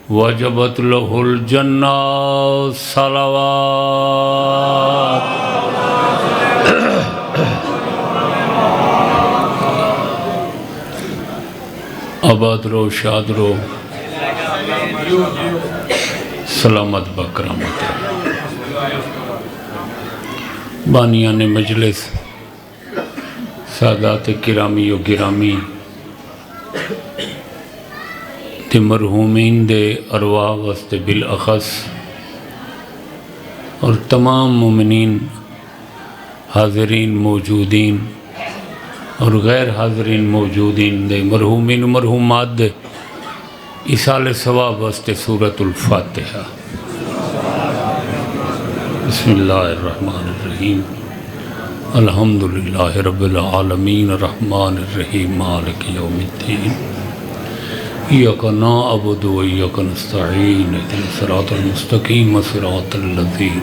وجبت له الجنة صلوات آباد رو شاد رو سلامت بکرامت بانیان مجلس سادات گرامی و گرامی تے مرحومین دے ارواح واسطے بالاخص اور تمام مومنین حاضرین موجودین اور غیر حاضرین موجودین دے مرحومین و مرحومات دے اصال ثواب واسطے سورة الفاتحہ بسم اللہ الرحمن الرحیم الحمدللہ رب العالمین الرحمن الرحیم مالک یوم الدین ایاک نعبد و ایاک نستعین اهدنا الصراط المستقیم صراط الذین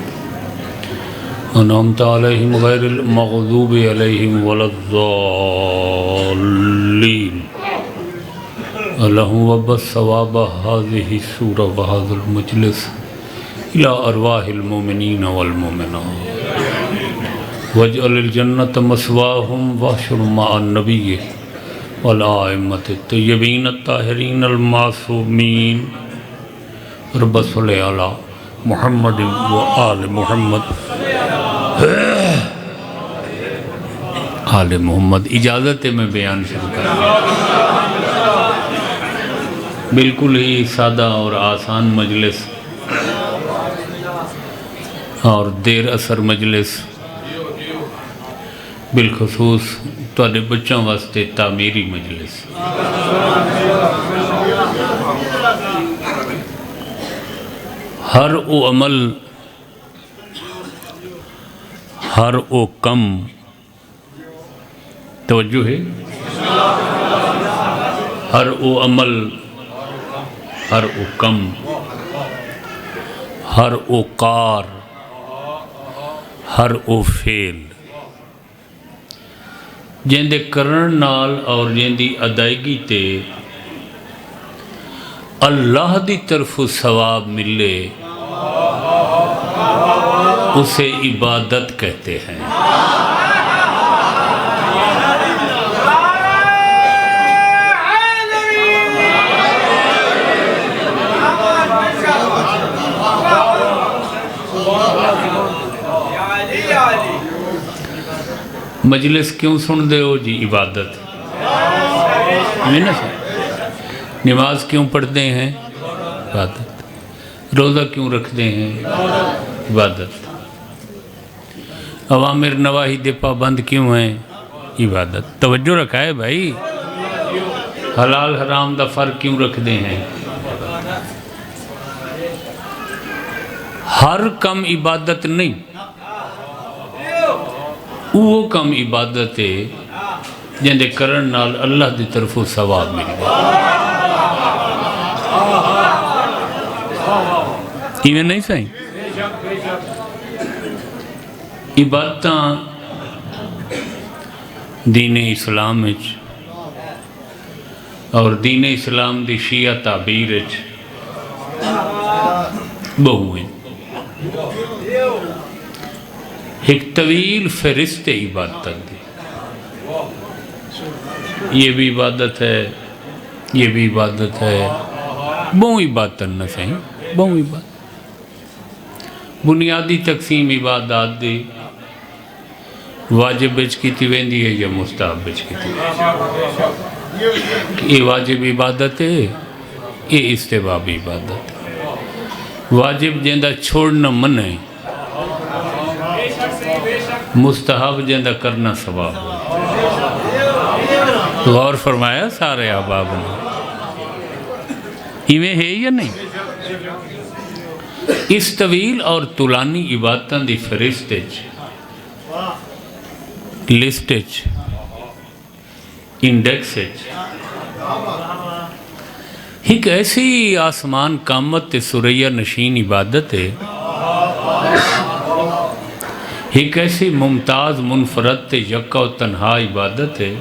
انعمت علیہم غیر المغضوب علیہم ولا الضالین اللہم وبث ثواب هذه السورة وهذا المجلس الى ارواح المؤمنین والمؤمنات واجعل الجنة مسواهم واحشر مع النبی والآئمت الطیبین الطاہرین المعصومین رب صلی علی محمد و آل محمد آل محمد اجازت ہے میں بیان شروع کروں بالکل ہی سادہ اور آسان مجلس اور دیر اثر مجلس بالخصوص تواڈے بچوں واسطے تعمیری مجلس ہر او عمل ہر او کم توجہ ہے ہر او عمل ہر او کم ہر او کار ہر او فعل جن دے کرن نال اور جن دی ادائیگی تے اللہ دی طرف ثواب ملے اسے عبادت کہتے ہیں مجلس کیوں سن دے ہو جی عبادت نماز کیوں پڑھتے ہیں عبادت روزہ کیوں رکھتے ہیں عبادت اوامر نواہی دے پابند کیوں ہیں عبادت توجہ رکھا ہے بھائی حلال حرام دا فرق کیوں رکھتے ہیں ہر کم عبادت نہیں وہ کم عبادت ہے جن دے کرن نال اللہ دی طرف ثواب مل گیا ایویں نہیں سائیں عبادتاں دین اسلام وچ اور دین اسلام دی شیعہ تعبیر وچ بہو ہیں ایک طویل فہرست عبادت دی یہ بھی عبادت ہے یہ بھی عبادت ہے بہو عبادت نہ سہیں بہو عبادت بنیادی تقسیم عبادات دی واجب بچ کی تھی ویندی ہے یا مستحب بچ کی تھی یہ واجب عبادت ہے یہ استحباب عبادت ہے واجب جندہ چھوڑنا من ہے مستحب جندہ کرنا ثواب غور فرمایا سارے احباب نے ایویں ہے یا نہیں اس طویل اور طولانی عبادتاں دی فہرست لسٹ انڈیکس ایک ایسی آسمان قامت تے سریہ نشین عبادت ہے ایک ایسی ممتاز منفرد تے یکا و تنہا عبادت ہے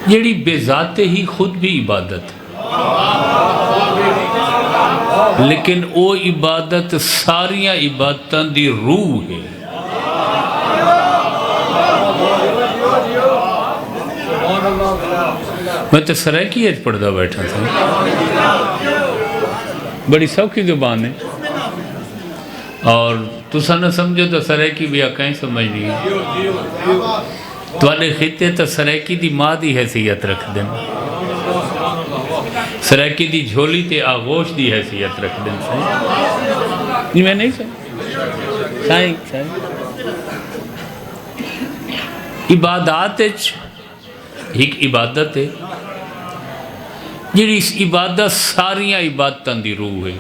جیڑی بے ذات ہی خود بھی عبادت لیکن او عبادت ساریاں عبادتاں دی روح ہے. میں تو سرائکی ایج پڑھدا بیٹھا تھا، بڑی سوکھی زبان ہے اور تسا نہ سمجھو تو سرائکی بھی آکائیں سمجھ نہیں ہے. توانے خطے تو سرائکی دی ماں دی حیثیت رکھ دیں، سرائکی دی جھولی تے آغوش دی حیثیت رکھ دیں. نہیں میں نہیں سائیں عبادات ایک عبادت ہے جیڑی اس عبادت ساریاں عبادتاں دی روح ہے،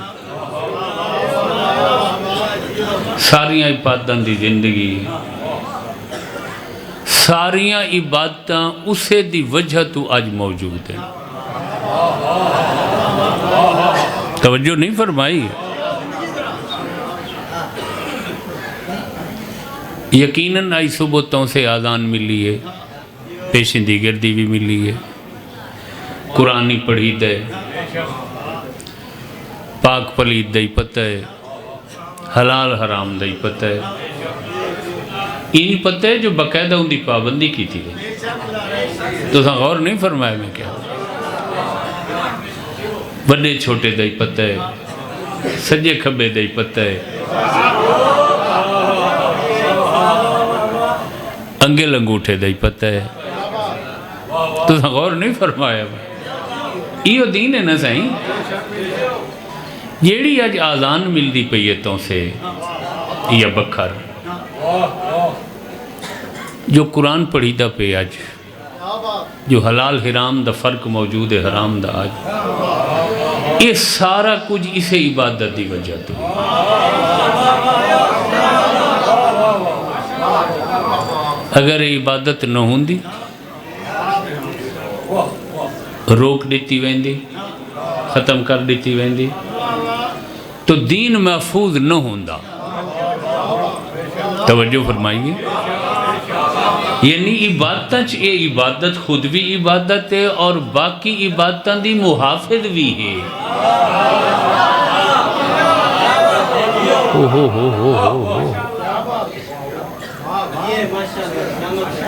ساریاں عبادتاں دی زندگی، ساریاں عبادتاں اسے دی وجہ تو آج موجود ہیں. توجہ نہیں فرمائی؟ یقیناً آئی صبحوں سے آذان ملی ہے، پیشندی گردی بھی ملی ہے، قرآنی پڑھی دے، پاک پلید دے پتہ ہے، حلال حرام دے پتہ ہے. این پتہ ہے جو باقاعدہ ان دی پابندی کی تھی. تو سا غور نہیں فرمایا میں کیا؟ بڑے چھوٹے دے پتہ ہے، سجے کھبے دے پتہ ہے، انگل انگوٹھے دے پتہ ہے. تو سا غور نہیں فرمایا میں. یہ دین ہے نا سائیں جیڑی آج آذان مل دی پیتوں سے یا بکھر جو قرآن پڑھی دا پہ آج جو حلال حرام دا فرق موجود ہے، حرام دا آج یہ سارا کچھ اسے عبادت دی وجہ تو اگر عبادت نہ ہوندی روک دیتی ویندی، ختم کر دیتی ویندی تو دین محفوظ نہ ہوندا. توجہ فرمائیے. یعنی عبادتاں اے عبادت خود بھی عبادت ہے اور باقی عبادتاں دی محافظ بھی ہے.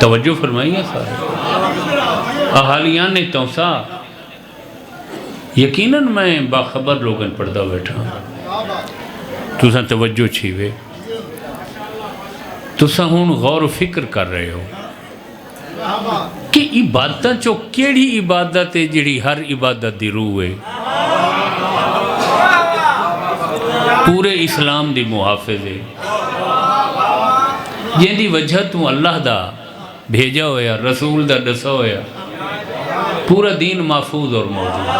توجہ فرمائیے سارے احالیان نے توسا. یقیناً میں باخبر لوگن پڑھدا بیٹھا تساں توجہ چھیوے، تساں ہون غور و فکر کر رہے ہو کہ عبادتاں چو کیڑی عبادت ہے جڑی ہر عبادت دی روح ہے، پورے اسلام دی محافظ ہے، جن دی وجہ تو اللہ دا بھیجا ہویا، رسول دا دسا ہویا، پورا دین محفوظ اور موجود ہے.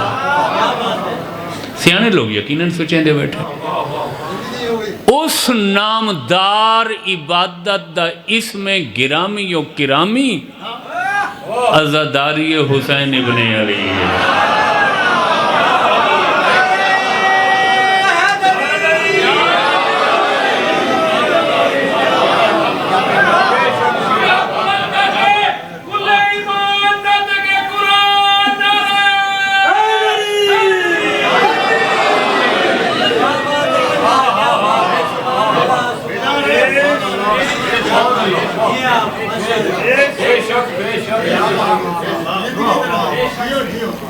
سیانے لوگ یقیناً سوچیں دے بیٹھے اس نامدار عبادت دا اسم گرامی و کرامی عزاداری حسین ابن علی ہے.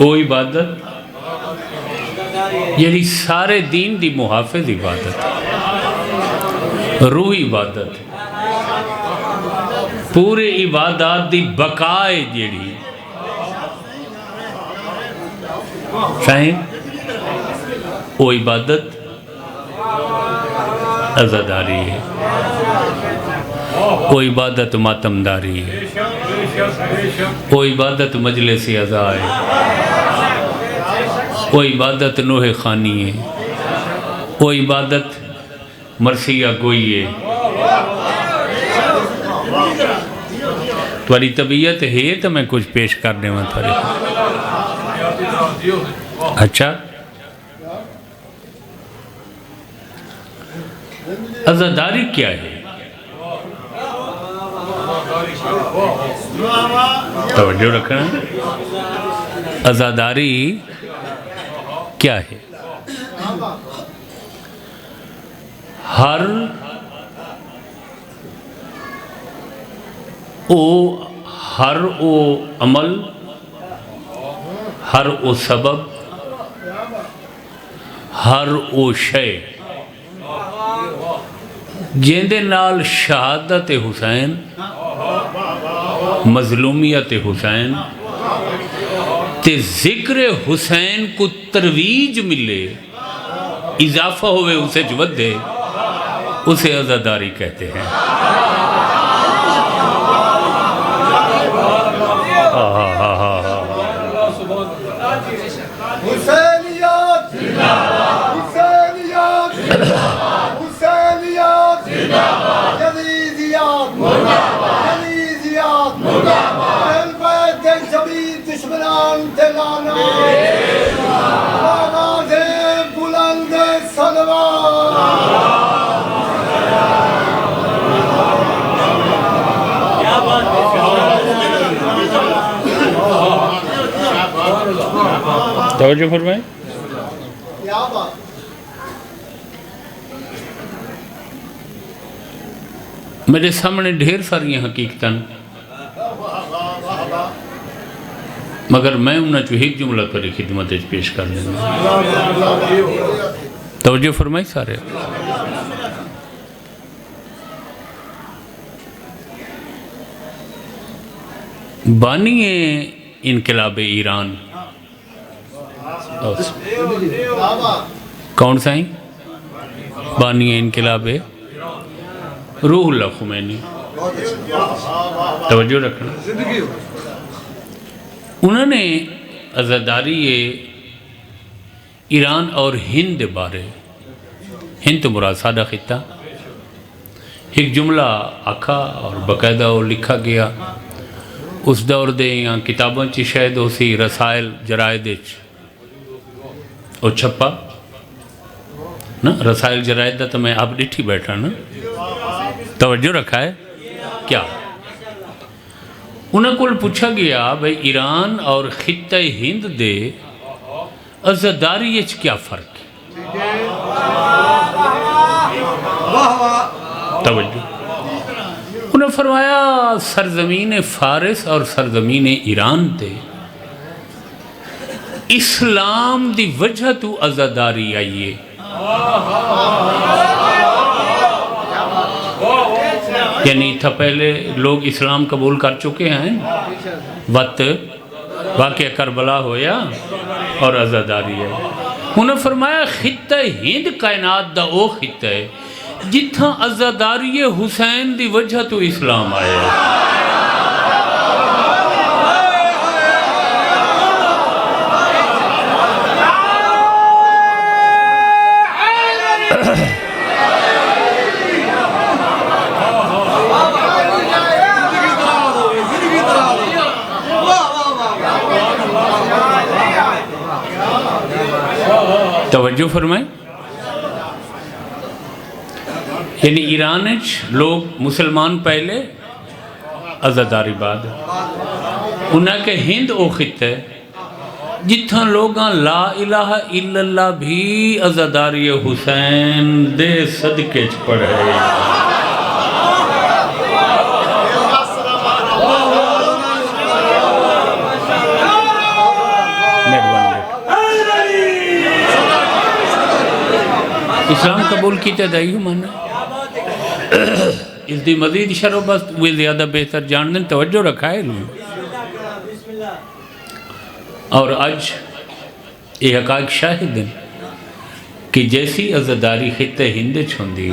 وہ عبادت یعنی سارے دین دی محافظ عبادت، روح عبادت، پورے عبادات دی بقائے جیڑی سائیں وہ عبادت عزاداری ہے، وہ عبادت ماتمداری ہے، وہ عبادت مجلس عزا ہے، وہ عبادت نوح خانی ہے، وہ عبادت مرثیہ گوئی ہے. تمہاری طبیعت ہے تو میں کچھ پیش کرنے میں تھا. اچھا عزاداری کیا ہے؟ توجہ رکھنا. عزاداری کیا ہے؟ ہر او عمل، ہر او سبب، ہر او شے جیندے نال شہادت حسین، مظلومیت حسین تے ذکر حسین کو ترویج ملے، اضافہ ہوئے اسے جود دے، اسے عزاداری کہتے ہیں. حسینیات حسینیات حسینیات یزیدیات یزیدیات اہل بیت کے شبیب دشمنان تلانا آواز بلند صلوات. توجہ فرمائیں. میرے سامنے ڈھیر ساری حقیقتاً، مگر میں انہاں چو ایک جملہ پر خدمت پیش کر لیں. توجہ فرمائی سارے. بانی انقلاب ایران کون سا ہیں؟ بانی انقلاب روح اللہ خمینی. توجہ رکھنا. انہوں نے عزاداری ایران اور ہند بارے، ہند مراد سادہ خطہ، ایک جملہ آکھا اور باقاعدہ وہ لکھا گیا. اس دور دے یا کتابوں چی شاید ہو سی رسائل جرائد وہ چھپا نا. رسائل جرائد دا تو میں آپ ڈٹھی بیٹھا نا. توجہ رکھا ہے کیا؟ انہوں کو پوچھا گیا بھئی ایران اور خطہ ہند دے عزاداری اچھ کیا فرق ہے؟ توجہ. انہوں نے فرمایا سرزمین فارس اور سرزمین ایران تے اسلام دی وجہ تو عزاداری آئیے. یعنی تھا پہلے لوگ اسلام قبول کر چکے ہیں، وقت واقعہ کربلا ہویا اور عزاداری ہے. انہوں نے فرمایا خطہ ہند کائنات دا او خطہ ہے جتھاں عزاداری حسین دی وجہ تو اسلام آئے. توجہ فرمائیں. یعنی ایران لوگ مسلمان پہلے عزاداری بعد. انہاں کے ہند او خطہ ہے جتھاں لوگاں لا الہ الا اللہ بھی عزاداری حسین دے صدقے چ پڑھے. اسلام قبول کیتے دائیو مانا اس دی مزید شرح بس وہ زیادہ بہتر جان دیں. توجہ رکھا ہے لوگ. اور آج یہ حقائق شاہد ہیں کہ جیسی عزاداری خطہ ہند چھوندی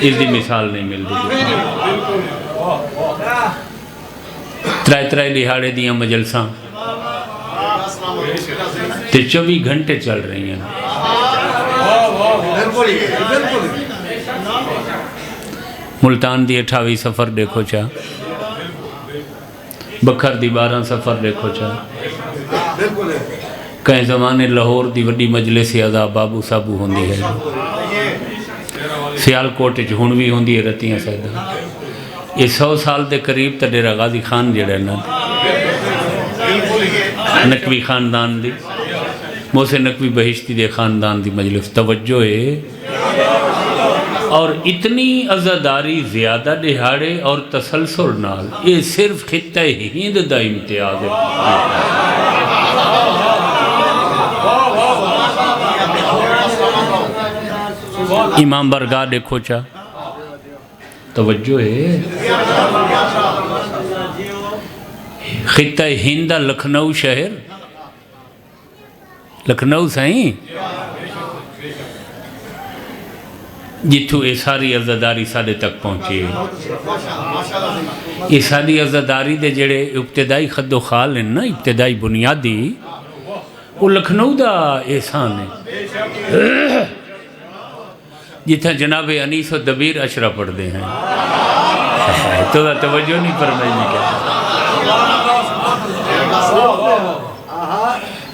اس دی مثال نہیں مل دی. ترائے لہاڑے دیاں مجلساں تے 24 گھنٹے چل رہی ہیں. ملتان دی 28 سفر دیکھو چاہ، بکھر دی 12 سفر دیکھو چاہ. کہیں زمانے لاہور دی وڈی مجلس عذاب بابو صابو ہوندی ہے، سیال کوٹ ہن بھی ہوندی ہے رتیاں سیدہ. یہ 100 سال دے قریب تا ڈیرہ غازی خان جڑا نا نقوی خاندان دی موسیٰ نقوی بہشتی دے خاندان دی مجلس توجہ ہے اور اتنی عزاداری زیادہ دہاڑے اور تسلسل نال یہ صرف خطہ ہند دا امتیاز ہے امام برگاہ دیکھو چاہ توجہ ہے خطہ ہند لکھنؤ شہر لکھنؤ سائیں جتھو یہ ساری عزاداری ساڑھے تک پہنچے یہ ساری عزاداری دے جڑے ابتدائی خد و خال ہیں نا ابتدائی بنیادی وہ لکھنؤ دا احسان ہے جتھا جناب انیس و دبیر اشرا پڑھ دے ہیں تو توجہ نہیں فرمائی میں کیا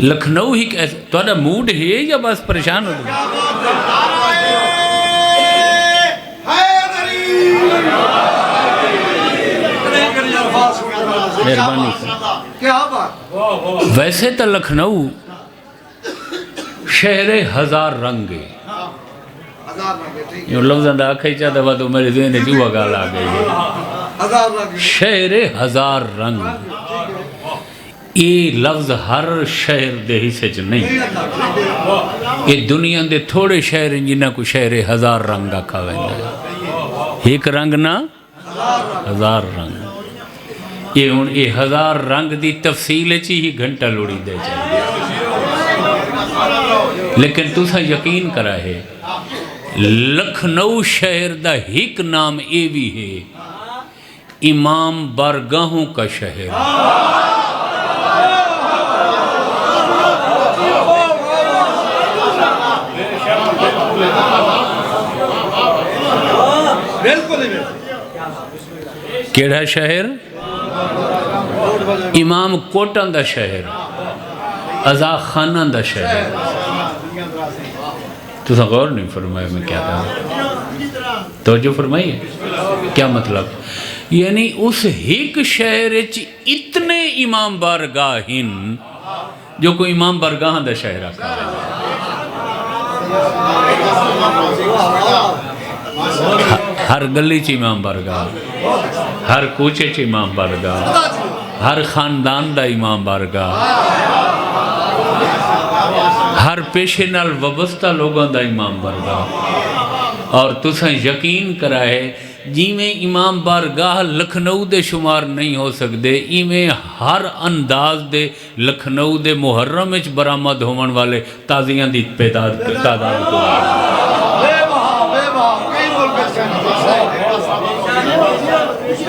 لکھنؤ ہی کیسے توڑا موڈ ہے یا بس پریشان ہو گئے مہربانی ویسے تو لکھنؤ شہر ہزار رنگ ہے یہ لفظاں دا آکھا ہی چاہتا ہوا تو میرے ذہن جو گال آ گئی ہے شہر ہزار رنگ یہ لفظ ہر شہر دے حصے چ نہیں یہ دنیا دے تھوڑے شہر ہیں جنہاں کو شہر ہزار رنگ آکھا ویندا ہے ایک رنگ نہ ہزار رنگ یہ ہزار رنگ دی تفصیل چی ہی گھنٹہ لوڑی دے چاہیے لیکن تُسا یقین کرا ہے لکھنؤ شہر دا ایک نام اے بھی ہے امام بارگاہوں کا شہر کیڑا شہر امام کوٹاں دا شہر ازا خانہ دا شہر تو سا غور نہیں فرمایا میں کیا تھا توجہ فرمائیے کیا مطلب یعنی اس ایک شہر اتنے امام بارگاہ ہیں جو کوئی امام بارگاہ دا شہر آکھا ہر گلی چ امام بارگاہ ہر کوچے چ امام بارگاہ ہر خاندان دا امام بارگاہ ہر پیشے نال وابستہ لوگوں دا امام بارگاہ اور تساں یقین کرا ہے جی میں امام بارگاہ لکھنؤ دے شمار نہیں ہو سکتے ایویں ہر انداز دے لکھنؤ دے محرم وچ برآمد ہون والے تازیاں دی تعداد کو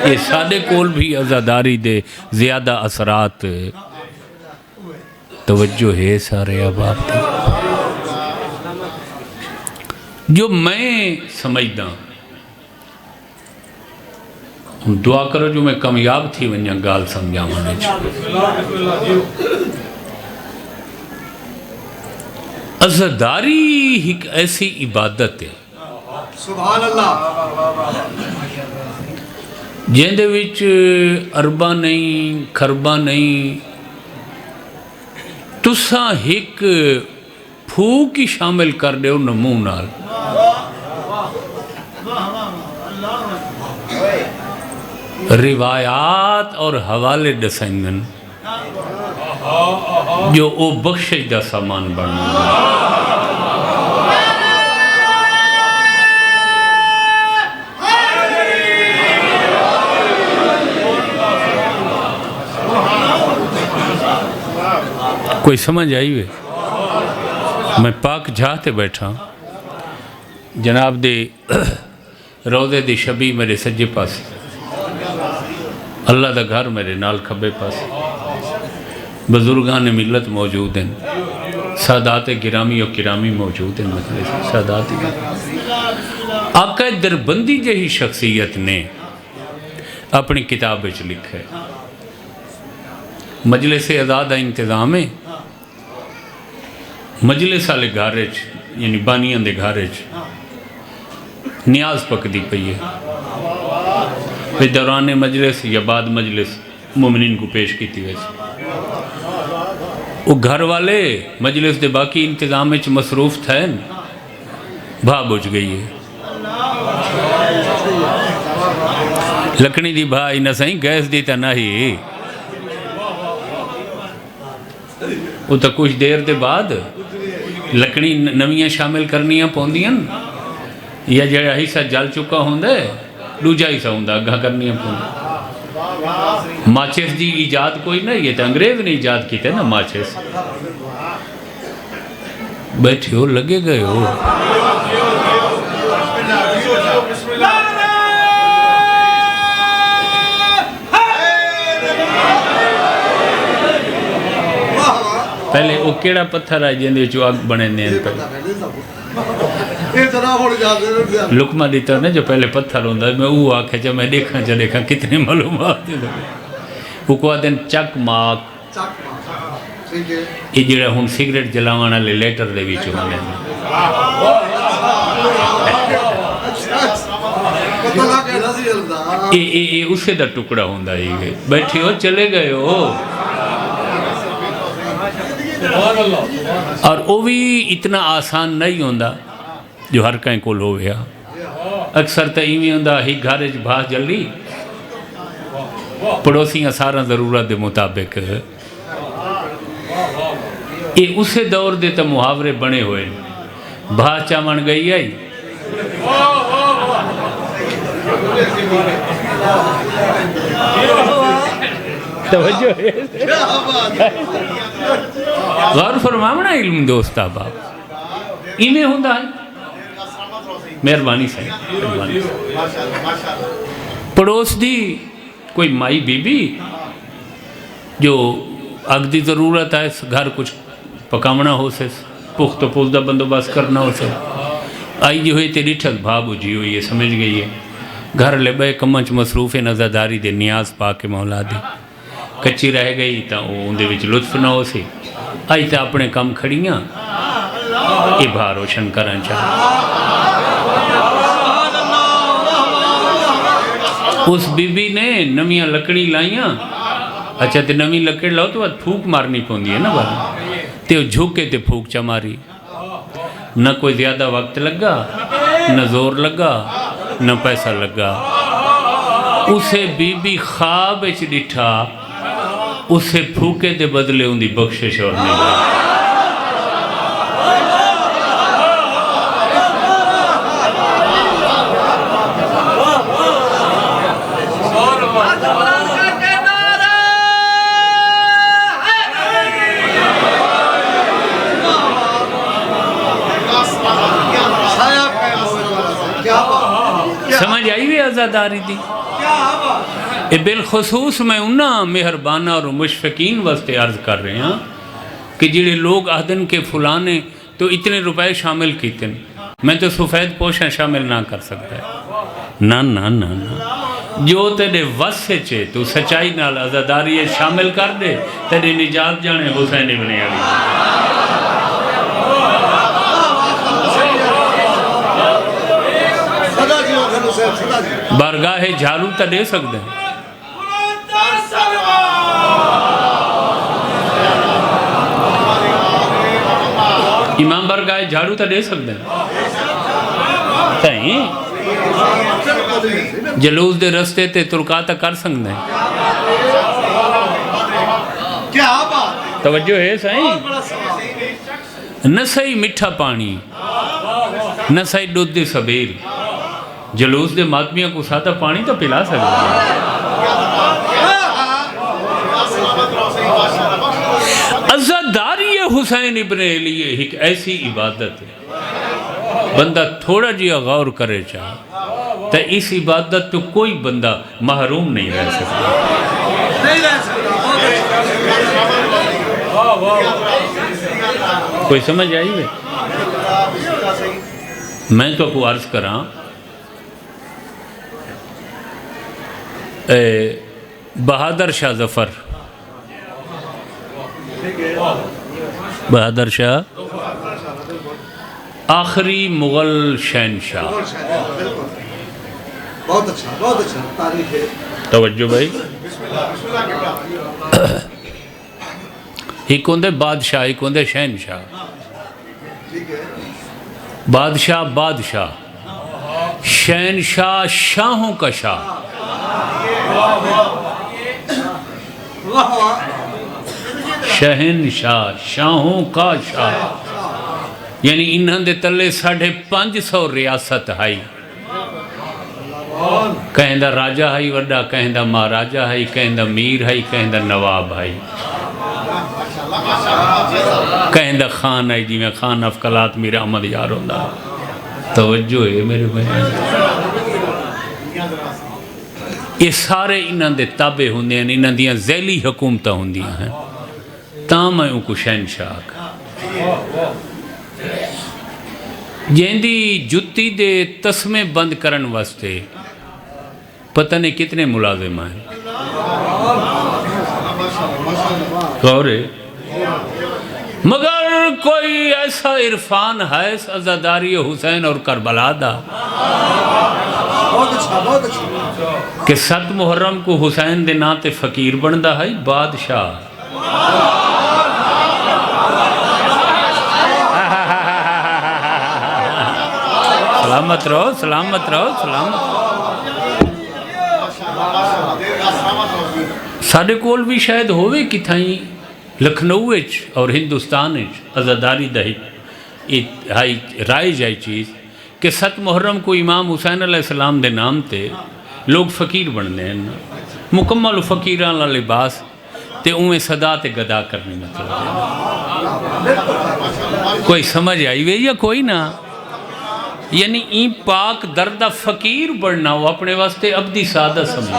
یہ سادے کول بھی عزاداری دے زیادہ اثرات توجہ ہے سارے احباب دی جو میں سمجھدا دعا کرو جو میں کامیاب تھی ونیا گال سمجھا مانے عزاداری ایک ایسی عبادت ہے سبحان اللہ جیندے وچ اربا نہیں کھربا نہیں تساں ایک پھوک ہی شامل کر دے نمو نال روایات اور حوالے دسائنگن جو او بخشش دا سامان بننا کوئی سمجھ آئی ہوئے میں پاک جاتے بیٹھا جناب دے روضے دی شبی میرے سجے پاس اللہ دا گھر میرے نال کھبے پاس بزرگان ملت موجود ہیں سادات گرامی و کرامی موجود ہیں مجلس سادات آقا دربندی جہی شخصیت نے اپنی کتاب وچ لکھا ہے مجلس آزاد انتظام ہے مجلس والے گھارج یعنی بانیاں دے گھارج نیاز پک دی پئی ہے پھر دوران مجلس یا بعد مجلس مومنین کو پیش کی تھی ویسے وہ گھر والے مجلس دے باقی انتظام وچ مصروف تھے بھا بجھ گئی ہے لکڑی دی بھا ہی نہ سہیں گیس دی تا نہ ہی وہ تا کچھ دیر دے بعد لکڑی نویاں شامل کرنیاں پوندیاں یا جڑا حصہ جل چکا ہوندے دوجا حصہ ہوندا اگاں کرنیاں پوندیاں ماچس دی ایجاد کوئی نہیں یہ تو انگریز نے ایجاد کی تھے نا ماچس بیٹھے ہو لگے گئے ہو پہلے وہ کیڑا پتھر آئے جیندے چو آگ بنے دیں لکمہ دیتا نا جو پہلے پتھر ہوندہ میں وہ آکھے جب میں دیکھا کتنے معلومات دے وہ کو آدھیں چک ماک یہ جڑا ہون سگریٹ جلاوانا لے لیٹر دے بھی چوہنے اسے دا ٹکڑا ہوندہ ہی گئے بیٹھے ہو چلے گئے ہو اور وہ بھی اتنا آسان نہیں ہوندہ جو ہر کہیں کول ہو گیا اکثر تا ایمی ہوندہ ہی گھارج بھاس جلی پڑوسیاں سارا ضرورت دے مطابق یہ اسے دور دے تا محاورے بنے ہوئے بھاس چامن گئی آئی توجہ ہے غور فرماونا علم دوست آباب ایمیں ہوندہ ہے مہربانی سے پڑوس دی کوئی مائی بی بی جو اگ دی ضرورت ہے گھر کچھ پکامنا ہو سے پخت و پوزدہ بندوبست کرنا ہو سے آئی جو ہے تیری ٹھک بھاب جی ہوئی ہے سمجھ گئی ہے گھر لے بے کمچ مصروف نظرداری دے نیاز پاک مولا دی کچی رہ گئی تا اندے وچ لطف نہ ہو سی آئی تا اپنے کم کھڑیاں یہ بھا روشن کرن چاہ اس بی بی نے نمیاں لکڑی لائیاں اچھا تے نمی لکڑ لاؤ تو بعد پھوک مارنی پوندی ہے نا بھائی تے وہ جھوکے تے پھوک چماری نہ کوئی زیادہ وقت لگا نہ زور لگا نہ پیسہ لگا اسے بی بی خواب اچ ڈٹھا اسے پھوکے دے بدلے ان دی بخشش اور نہیں گئی سمجھ آئی بھی آزاداری دی بالخصوص میں انہاں مہربانہ اور مشفقین واسطے عرض کر رہے ہیں کہ جڑے لوگ آدھن کے فلانے تو اتنے روپے شامل کیتے ہیں میں تو سفید پوشیں شامل نہ کر سکتا ہے نا نا نا نا جو تیرے وسے چے تو سچائی نال آزاداری شامل کر دے تیرے نجات جانے حسین ابن علی بارگاہ جھالو تا دے سکتے ہیں امام بارگاہ جھالو تا دے سکتے ہیں تائیں جلوس دے رستے تے ترکاتا کر سکتے ہیں توجہ ہے سائیں نہ صحیح مٹھا پانی نہ صحیح دودھ دے سبیر جلوس دے ماتمیاں کو سادہ پانی تو پلا سکتے ہیں عزاداری حسین ابن علی ایک ایسی عبادت ہے بندہ تھوڑا جیا غور کرے چاہ تو اس عبادت تو کوئی بندہ محروم نہیں رہ سکتا کوئی سمجھ آئی ہے میں تو کو عرض کراں بہادر شاہ ظفر بہادر شاہ آخری مغل شہنشاہ بہت اچھا تعریف ہے. توجہ بھائی. ایک ہوندے بادشاہ، ایک ہوندے شہنشاہ. ٹھیک ہے. بادشاہ شہنشاہ شاہوں کا شاہ. واہ واہ. شہنشاہ شاہوں کا شاہ، یعنی انہاں دے تلے 550 ریاست ہائی. کہیں دا راجہ ہائی وڈا، کہیں دا مہاراجہ ہائی، کہیں دا میر ہائی، کہیں دا نواب ہائی، کہیں دا خان ہائی جی میں خان افقلات میر احمد یار ہوندہ. توجہ ہے میرے بھائی. یہ سارے انہاں دے تابع ہوندے ہیں، انہاں دیاں ذیلی حکومتہ ہوندیاں ہیں. تاں میں ان کو شہنشاہ کا جیندی جتی دے تسمے بند کرن واسطے پتہ نہیں کتنے ملازم ہیں. غور ہے. مگر کوئی ایسا عرفان ہے عزاداری حسین اور کربلا دا بہت اچھا کہ 7 محرم کو حسین دے ناتے فقیر بندہ ہے بادشاہ. سلامت رہو سلامت رہو سلامت. ساڑھے کول بھی شاید ہوئے کتھائیں لکھنؤ اور ہندوستان عزاداری دہی رائے جائے چیز کہ 7 محرم کو امام حسین علیہ السلام دے نام تے لوگ فقیر بننے ہیں. مکمل فقیران لا لباس تے اویں صدا تے گدا کرنے مطلب. کوئی سمجھ آئی وے یا کوئی نہ؟ یعنی این پاک دردہ فقیر بڑھنا وہ اپنے واسطے ابدی سعادت سمجھنا.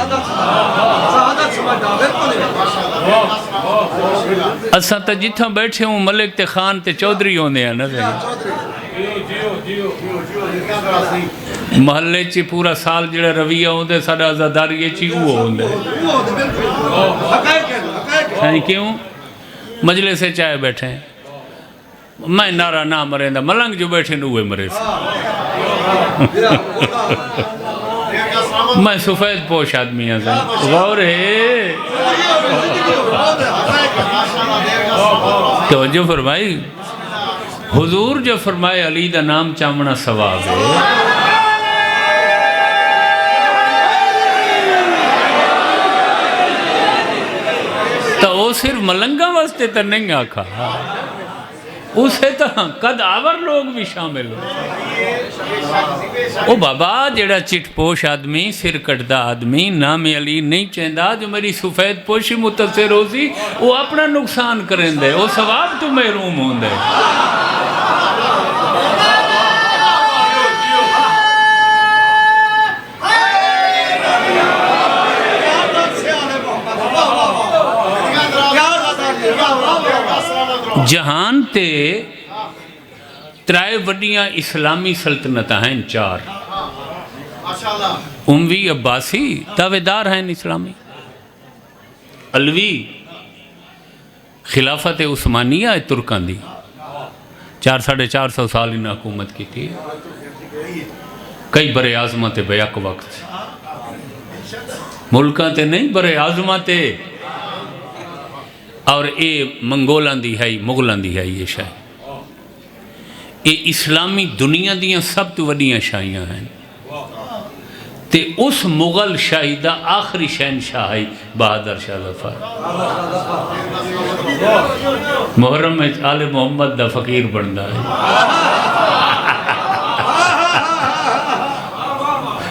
اساں تا جتھاں بیٹھے ہوں ملک تے خان تے چودھری ہوندے ہیں نا. محلے چی پورا سال جڑا رویہ ہوندے ساڑھا عزاداری چی وہ ہوندے. کیوں مجلس سے چاہے بیٹھے ہیں میں نعرہ نہ مریں دا ملنگ جو بیٹھے نوے مرے سے. میں سفید پوش آدمی ہیں. غور ہے. توجہ فرمائی. حضور جو فرمائے علی دا نام چامنا ثواب ہے. تو وہ صرف ملنگا واسطے تو نہیں آکھا، اسے تو قد آور لوگ بھی شامل ہو. او بابا جڑا چٹ پوش آدمی سر کٹدا آدمی نام علی نہیں چاہندا جو میری سفید پوشی متاثر ہو سی وہ اپنا نقصان کریں دے وہ ثواب تو محروم ہوں دے. جہان تے ترائے وڈیاں اسلامی سلطنتہ ہیں 4. اموی عباسی دعویدار ہیں اسلامی. علوی خلافت عثمانیہ ترکان دی 400-450 سال انہیں حکومت کی تھی. کئی برے عظمت بیک وقت ملکاں تے نہیں برے عظمت اور اے منگولان دی ہے مغلان دی ہے. یہ شاہ اے اسلامی دنیا دیاں سب تو وڈیاں شاہیاں ہیں. تے اس مغل شاہی دا آخری شہنشاہ ہے بہادر شاہ ظفر. محرم میں آل محمد دا فقیر بندہ ہے.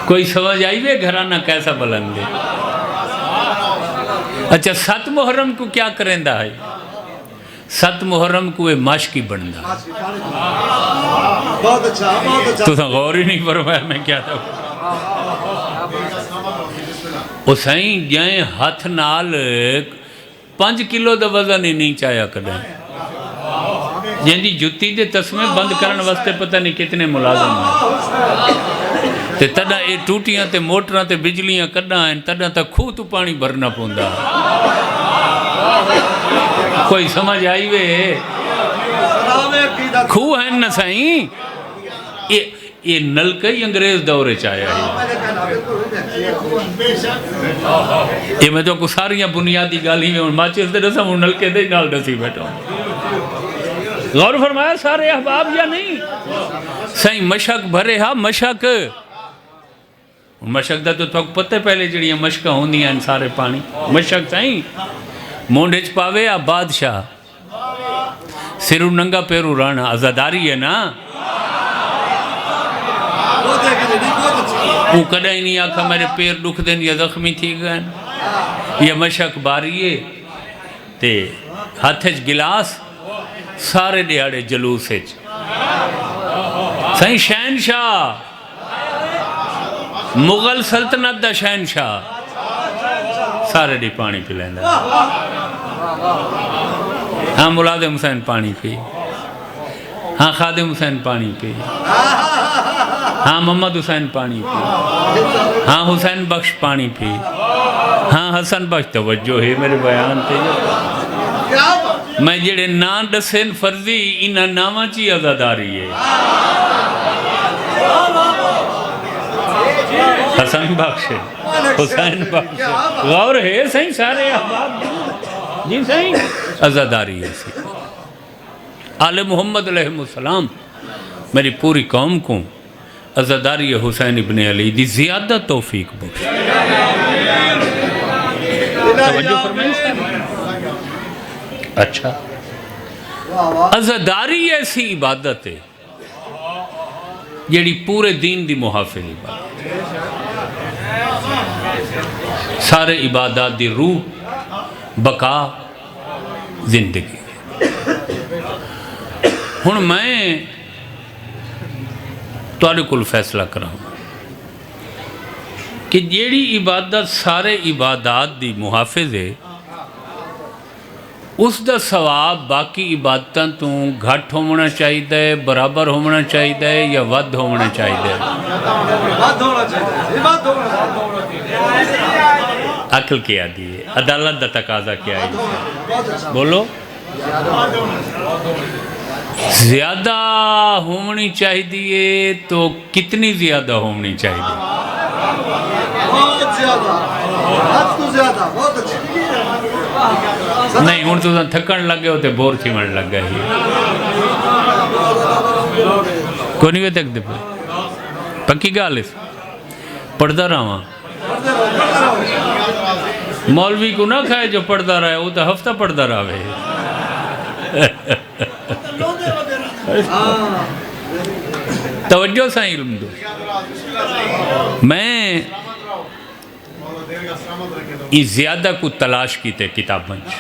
کوئی سمجھ آئی وے گھرانہ کیسا بلند ہے. اچھا 7 محرم کو کیا کریں دا ہے؟ 7 محرم کو یہ ماشکی بندہ. بہت اچھا تو غور ہی نہیں فرمایا میں کیا تھا. حسین جائیں ہاتھ نال 5 کلو دا وزن ہی نہیں چاہیا کریں. جن دی جتی دے تسمے بند کرن واسطے پتہ نہیں کتنے ملازم ہیں. تے تڑا اے ٹوٹیاں تے موٹراں تے بجلیاں کڑا ہیں تڑا تا کھو تو پانی بھرنا پوندا. کوئی سمجھ آئی وے کھو ہیں نہ سائیں. یہ نلکہ ہی انگریز دورے چاہیا ہے میرے کہنا بالکل یہ میں تو کو ساریاں بنیادی گالی میں ماچس دے رسم ہوں نلکے دے نال دسی بیٹھا ہوں غور فرمایا سارے احباب یا نہیں سائیں مشک بھرے ہاں مشک مشک دا تو پتہ پہلے جڑیاں مشکہ ہوندی ہیں سارے پانی مشک سائیں مونڈھچ پاوے یا بادشاہ سرو ننگا پیرو رانا عزاداری ہے نا وہ کڑا ہی نہیں آکھا میرے پیر دکھ دیں یا زخمی تھی گئے یہ مشک باریے تے ہاتھج گلاس سارے دیاڑے جلوس ہے سائیں شہنشاہ مغل سلطنت دا شہنشاہ سارے دی پانی پی لیندہ ہاں ملازم حسین پانی پی ہاں خادم حسین پانی پی ہاں محمد حسین پانی پی ہاں حسین بخش پانی پی ہاں حسن بخش توجہ ہے میرے بیان تے میں جڑے نان دسین فرضی انہاں نامہ چی عزاداری ہے حسن بخش حسین بخش غور ہے صحیح سارے احباب جی صحیح عزاداری ہے سی آل محمد علیہ السلام میری پوری قوم کو عزاداری حسین ابن علی دی زیادہ توفیق بخش توجہ فرمائیں صاحب اچھا عزاداری ایسی عبادت ہے جیڑی پورے دین دی محافظ عبادت سارے عبادات دی روح بقا زندگی ہن میں تواڈے کول فیصلہ کراں کہ جیڑی عبادت سارے عبادات دی محافظ ہے اس دا ثواب باقی عبادتاں تو گھٹ ہونا چاہیے برابر ہونا چاہیے یا ود ہونا چاہیے عقل کیا دیئے عدالت دا تقاضا کیا ہے بولو زیادہ ہونی چاہیے تو کتنی زیادہ ہونی چاہیے بہت زیادہ حد تو زیادہ بہت اچھی نہیں ہوں تو تھکن لگ گئے ہوتے بور تھی من لگ گئی کوئی نہیں تک دے پکی گال اس پڑھتا رہا مولوی کو نہ کھائے جو پڑھتا رہا ہے وہ تو ہفتہ پڑھتا رہا ہے توجہ سا علم دو میں یہ زیادہ کو تلاش کی تے کتاب منچ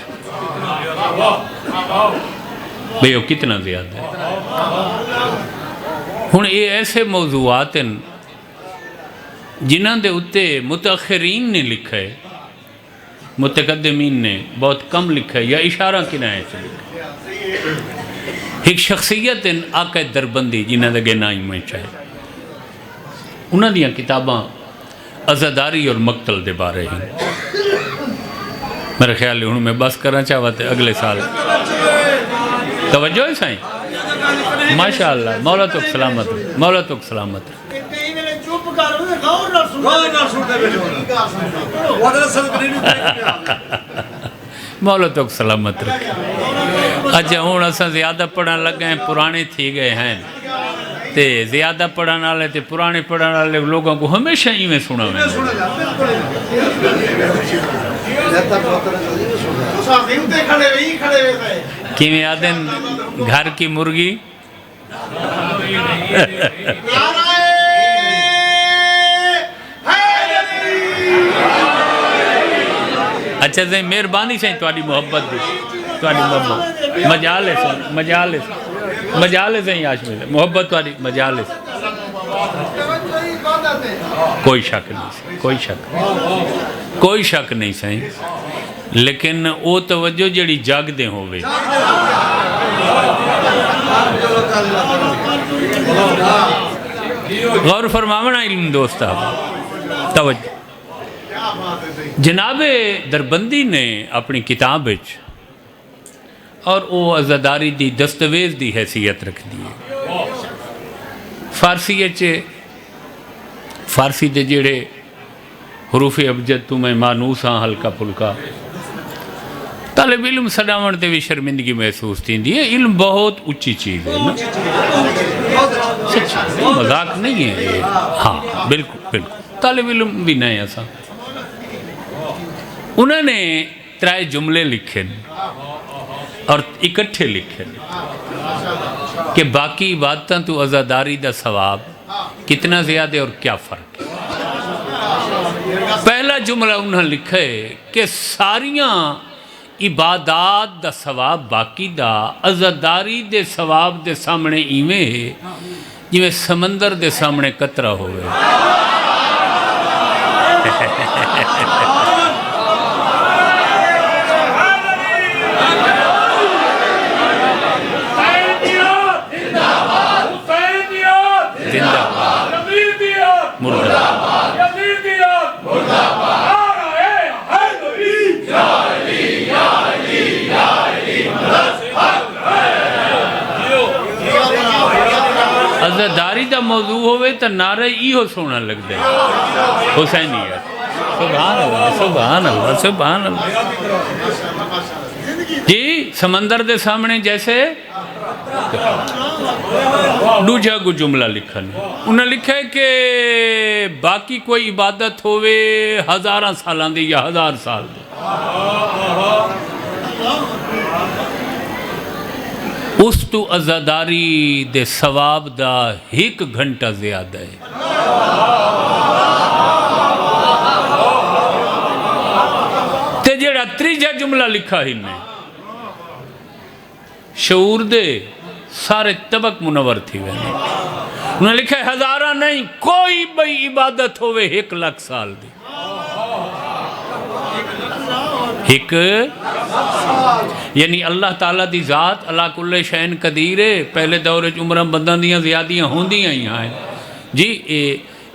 بھئیو کتنا زیادہ ہے ہن یہ ایسے موضوعات ہیں جنہاں دے اتے متاخرین نے لکھا ہے متقدمین نے بہت کم لکھا ہے یا اشارہ کنائے سے لکھا ہے ایک شخصیت ہیں آقا دربندی جنہاں دے گنائی میں چاہے انہاں دیاں کتاباں عزاداری اور مقتل دے بارے ہیں میرے خیال ہے انہوں میں بس کرنا چاہوا تھے اگلے سال توجہ ہے سائیں ماشاءاللہ مولا تک سلامت ہے مولا تک سلامت ہے مولا تک سلامت رکھے اچھا ہوں اساں زیادہ پڑھنا لگ گئے ہیں پرانے تھی گئے ہیں تے زیادہ پڑھنا لے تے پرانے پڑھنا لے لوگوں کو ہمیشہ ہی میں سنا میں کی میں آدھیں گھر کی مرگی اچھا سے مہربانی سے تواڈی محبت دی تواڈی محبت مجالس مجالس مجالس ہیں آشمی سے محبت تواڈی مجالس کوئی شک نہیں کوئی شک کوئی شک نہیں سہیں لیکن او توجہ جڑی جاگ دیں ہوئے غور فرماونا علم دوستا توجہ جناب دربندی نے اپنی کتاب وچ اور او عزاداری دی دستاویز دی حیثیت رکھ دی فارسی دے جڑے حروف ابجد تو میں مانوس ہاں ہلکا پھلکا طالب علم سڈاون تے بھی شرمندگی محسوس تھی ہے. علم بہت اچھی چیز ہے نا, مذاق نہیں ہے یہ. ہاں بالکل بالکل. طالب علم بھی نہیں ایسا. انہوں نے 3 جملے لکھے اور اکٹھے لکھے کہ باقی عبادتاں تو عزاداری دا ثواب کتنا زیادہ اور کیا فرق ہے. پہلا جملہ انہوں نے لکھا ہے کہ ساریاں عبادات دا ثواب باقی دا عزاداری دے ثواب دے سامنے ایویں ہے جویں سمندر دے سامنے قطرہ ہوئے. عزاداری دا موضوع ہوئے تو نعرہ ایہو سونا لگ دے حسینیت. سبحان اللہ سبحان اللہ سبحان اللہ. جی سمندر دے سامنے جیسے دوجا کو جملہ لکھا ہے. انہوں نے لکھا ہے کہ باقی کوئی عبادت ہوئے 1000 سالاں دی یا 1000 سال دی, اس تو عزاداری دے ثواب دا 1 گھنٹہ زیادہ ہے. تے جیڑا تریجا جملہ لکھا ہی نے شعور دے سارے طبق منور تھی ہوئے. انہوں نے لکھا ہے 1000 نہیں کوئی بھئی عبادت ہوئے 1 لاکھ سال دی. یعنی اللہ تعالیٰ دی ذات اللہ کل شین قدیر ہے. پہلے دور عمرہ بندہ دیاں زیادیاں ہوندیاں ہی ہیں جی.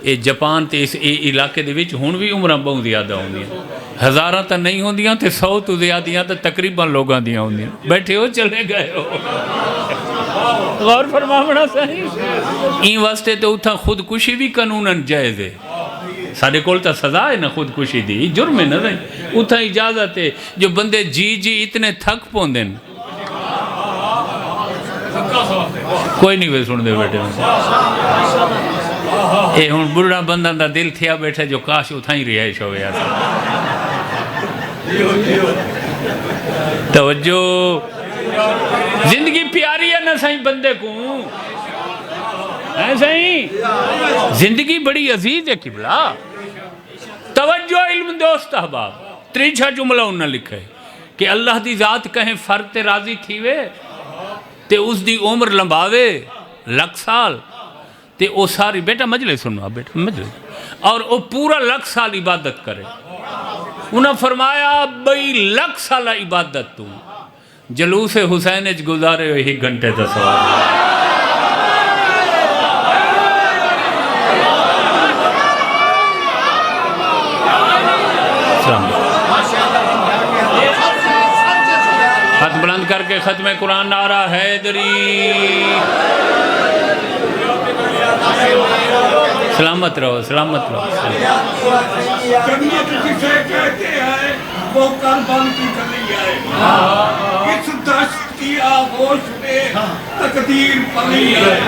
اے جاپان تے اس علاقے دے وچ ہون بھی عمرہ بہت زیادہ ہوندیاں. 1000 تا نہیں ہوندیاں تے 100 تو زیادیاں تے تقریباً لوگاں دیاں ہوندیاں. بیٹھے ہو چلے گئے ہو غور فرماونا صحیح. این واسطے تو اتھا خودکشی بھی قانوناً جائز ہے. سارے کول تا سزا ہے نا خودکشی دی, جرم ہے نا. اتھا اجازت ہے. جو بندے جی اتنے تھک پوندن کوئی نہیں وے سن دے بیٹھے. اے ہن بڑا بندہ دا دل تھیا بیٹھے جو کاش اتھا ہی رہائش ہوئے. توجہ, زندگی پیاری ہے نا سائیں بندے کو ایسا ہی. زندگی بڑی عزیز ہے قبلہ. توجہ علم دوست احباب. تریجا جملہ انہوں نے لکھا ہے کہ اللہ دی ذات کہیں فرد تے راضی تھی وے تے اس دی عمر لمباوے 1,00,000 سال تے او ساری. بیٹا مجلے سنو بیٹا مجلے. اور او پورا 1,00,000 سال عبادت کرے. انہوں نے فرمایا بھئی 1,00,000 سال عبادت تو جلوس حسین اچ گزارے ہوئے 1 گھنٹے دا سوال. ہاتھ بلند کر کے ختم قرآن نعرہ حیدری. سلامت رہو سلامت رہو. جنت جسے کہتے ہیں وہ کربلا کی گلی ہے. اس دشت کی آغوش میں تقدیر پلی ہے.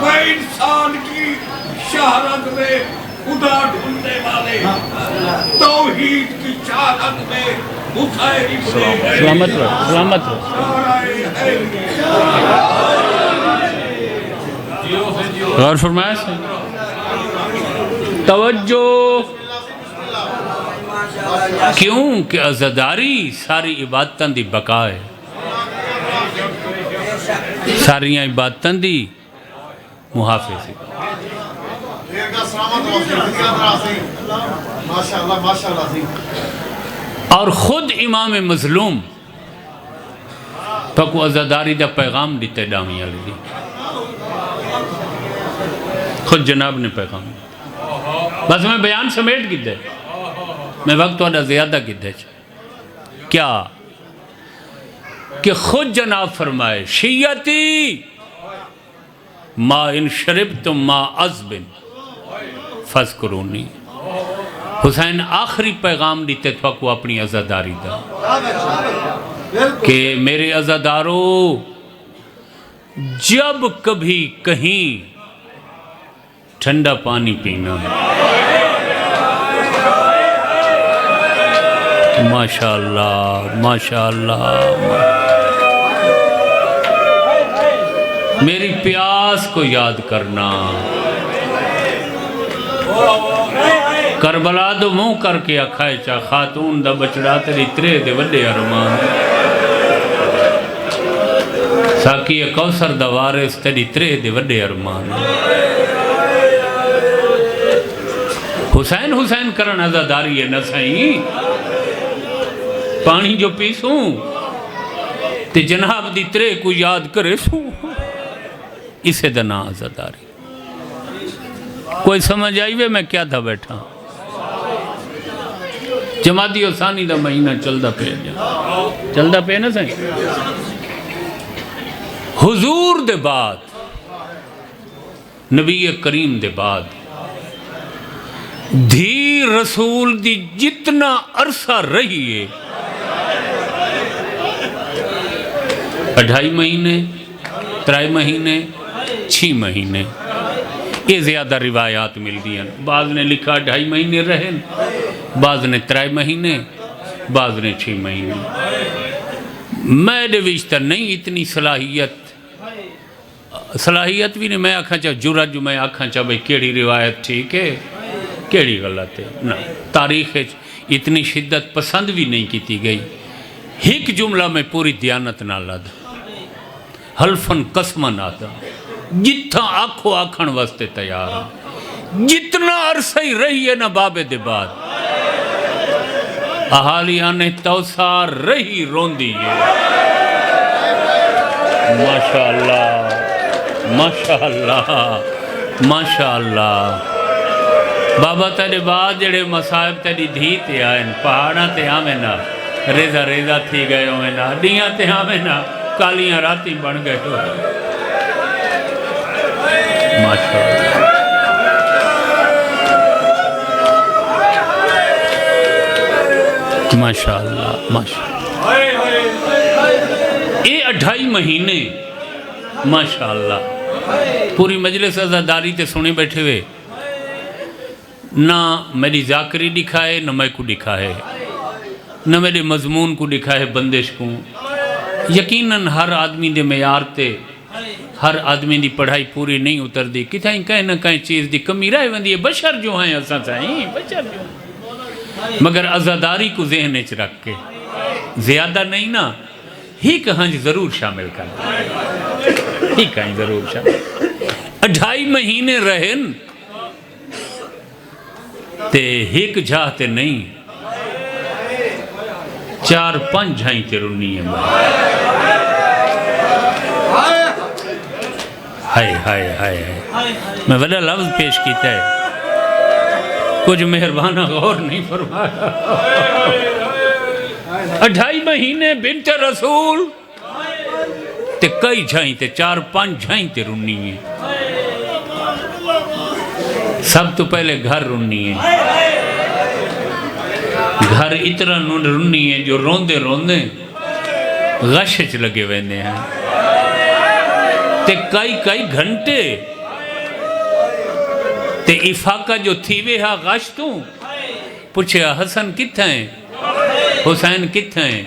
میں انسان کی شہرت میں خدا ڈھونڈنے والے توحید کی چاہت میں مسائری بنے ہیں. سلامت رہو سلامت رہو. غور فرمائے سے توجہ. کیوں کہ عزاداری ساری عبادتاں دی بقا ہے. ساریاں عبادتاں دی محافظ ہے. اور خود امام مظلوم پاکو عزاداری دا پیغام دیتے ڈامیاں لی دی. خود جناب نے پیغام دی. بس میں بیان سمیٹ کی دے, میں وقت والا زیادہ کی دے. کیا کہ خود جناب فرمائے شیعتی ما ان شربتم ما عذب فاذکرونی. حسین آخری پیغام دیتے تھا کو اپنی عزاداری دا کہ میرے عزاداروں جب کبھی کہیں ٹھنڈا پانی پینا ماشاءاللہ ماشاءاللہ میری پیاس کو یاد کرنا کربلا دو منہ کر کے اکھائے چا خاتون دا بچڑا تیری ترے دے وڈے ارمان ساکی کوثر دا وارث تیری ترے دے وڈے ارمان حسین حسین کرن عزاداری ہے نہ سائیں پانی جو پیسوں تے جناب دی ترے کو یاد کرے سوں اسے دنا عزاداری. کوئی سمجھ آئی وے میں کیا تھا بیٹھا جماعتی و ثانی دا مہینہ چلدا پہ جا چلدا پہ نا سائیں حضور دے بعد نبی کریم دے بعد دھی رسول دی جتنا عرصہ رہی ہے 2.5 مہینے 3 مہینے 6 مہینے یہ زیادہ روایات مل دیا. بعض نے لکھا 2.5 مہینے رہے بعض نے 3 مہینے بعض نے 6 مہینے. میں دوشتہ نہیں اتنی صلاحیت بھی نہیں. میں آکھاں چاہ جرج میں آکھاں چاہ بھئی کیڑی روایت ٹھیک ہے کیڑی غلط ہے نا. تاریخ اتنی شدت پسند بھی نہیں کیتی گئی. ایک جملہ میں پوری دیانت نہ لد حلفن قسمن آتا جتھا آنکھو آکھن واسطے تیار ہے جتنا عرصہ ہی رہی ہے نا بابے دے بعد احالیاں نے توسار رہی روندی ہے. ماشاءاللہ ماشاءاللہ ماشاءاللہ. بابا تیرے بعد جڑے مصائب تیری دھی تے آئیں پہاڑاں تے آمیں نا ریزہ ریزہ تھی گئے ہوئے نا ہڈیاں تے آمیں نا کالیاں راتی بن گئے ہوئے. ماشاءاللہ ماشاءاللہ ماشاءاللہ. یہ 2.5 مہینے ماشاءاللہ پوری مجلس عزاداری تے سنے بیٹھے ہوئے نہ میری ذاکری دکھائے نہ میں کو دکھائے نہ میرے مضمون کو دکھائے بندش کو. یقیناً ہر آدمی دے معیار تے ہر آدمی دی پڑھائی پوری نہیں اتر دی کتھائیں کہیں نہ کہیں چیز دی کمی رائے وندی ہے. بشر جو ہیں ایسا چاہیں بشر جو ہیں مگر عزاداری کو ذہن اچ رکھ کے زیادہ نہیں نا ہی کہاں ضرور شامل کر ہی کہیں ضرور شامل. 2.5 مہینے رہن تے ہیک جاہتے نہیں 4-5 جھائیں تے رنی ہے. ہائے ہائے ہائے میں بڑا لفظ پیش کیتا ہے کچھ مہربانہ غور نہیں فرمایا. 2.5 مہینے بنت رسول تے کئی جھائیں تے 4-5 جھائیں تے رنی ہے. سب تو پہلے گھر رنی ہے. گھر اتنا رنی ہے جو روندے روندے غشچ لگے ویندے ہیں تے کئی گھنٹے تے افاقہ جو تھیوے ہاں غش تو پوچھے حسن کتھا ہیں حسین کتھا ہیں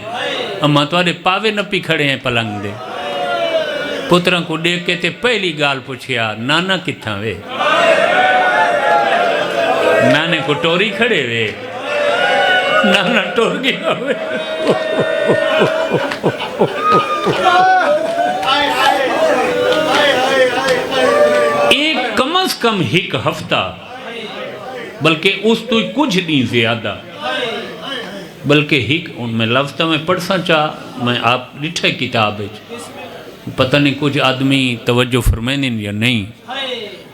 اما توارے پاوے نپی کھڑے ہیں پلنگ دے. پتران کو دیکھ کے تے پہلی گال پوچھیا نانا کتھا وے نانے کو ٹوری کھڑے وے نانا ٹور گیا ہوئے. ایک کم از کم ایک ہفتہ بلکہ اس تو کچھ نہیں زیادہ بلکہ ایک ان میں لفظہ میں پڑھ سا چاہ میں آپ لٹھے کتاب ہے پتہ نہیں کچھ آدمی توجہ فرمائیں یا نہیں.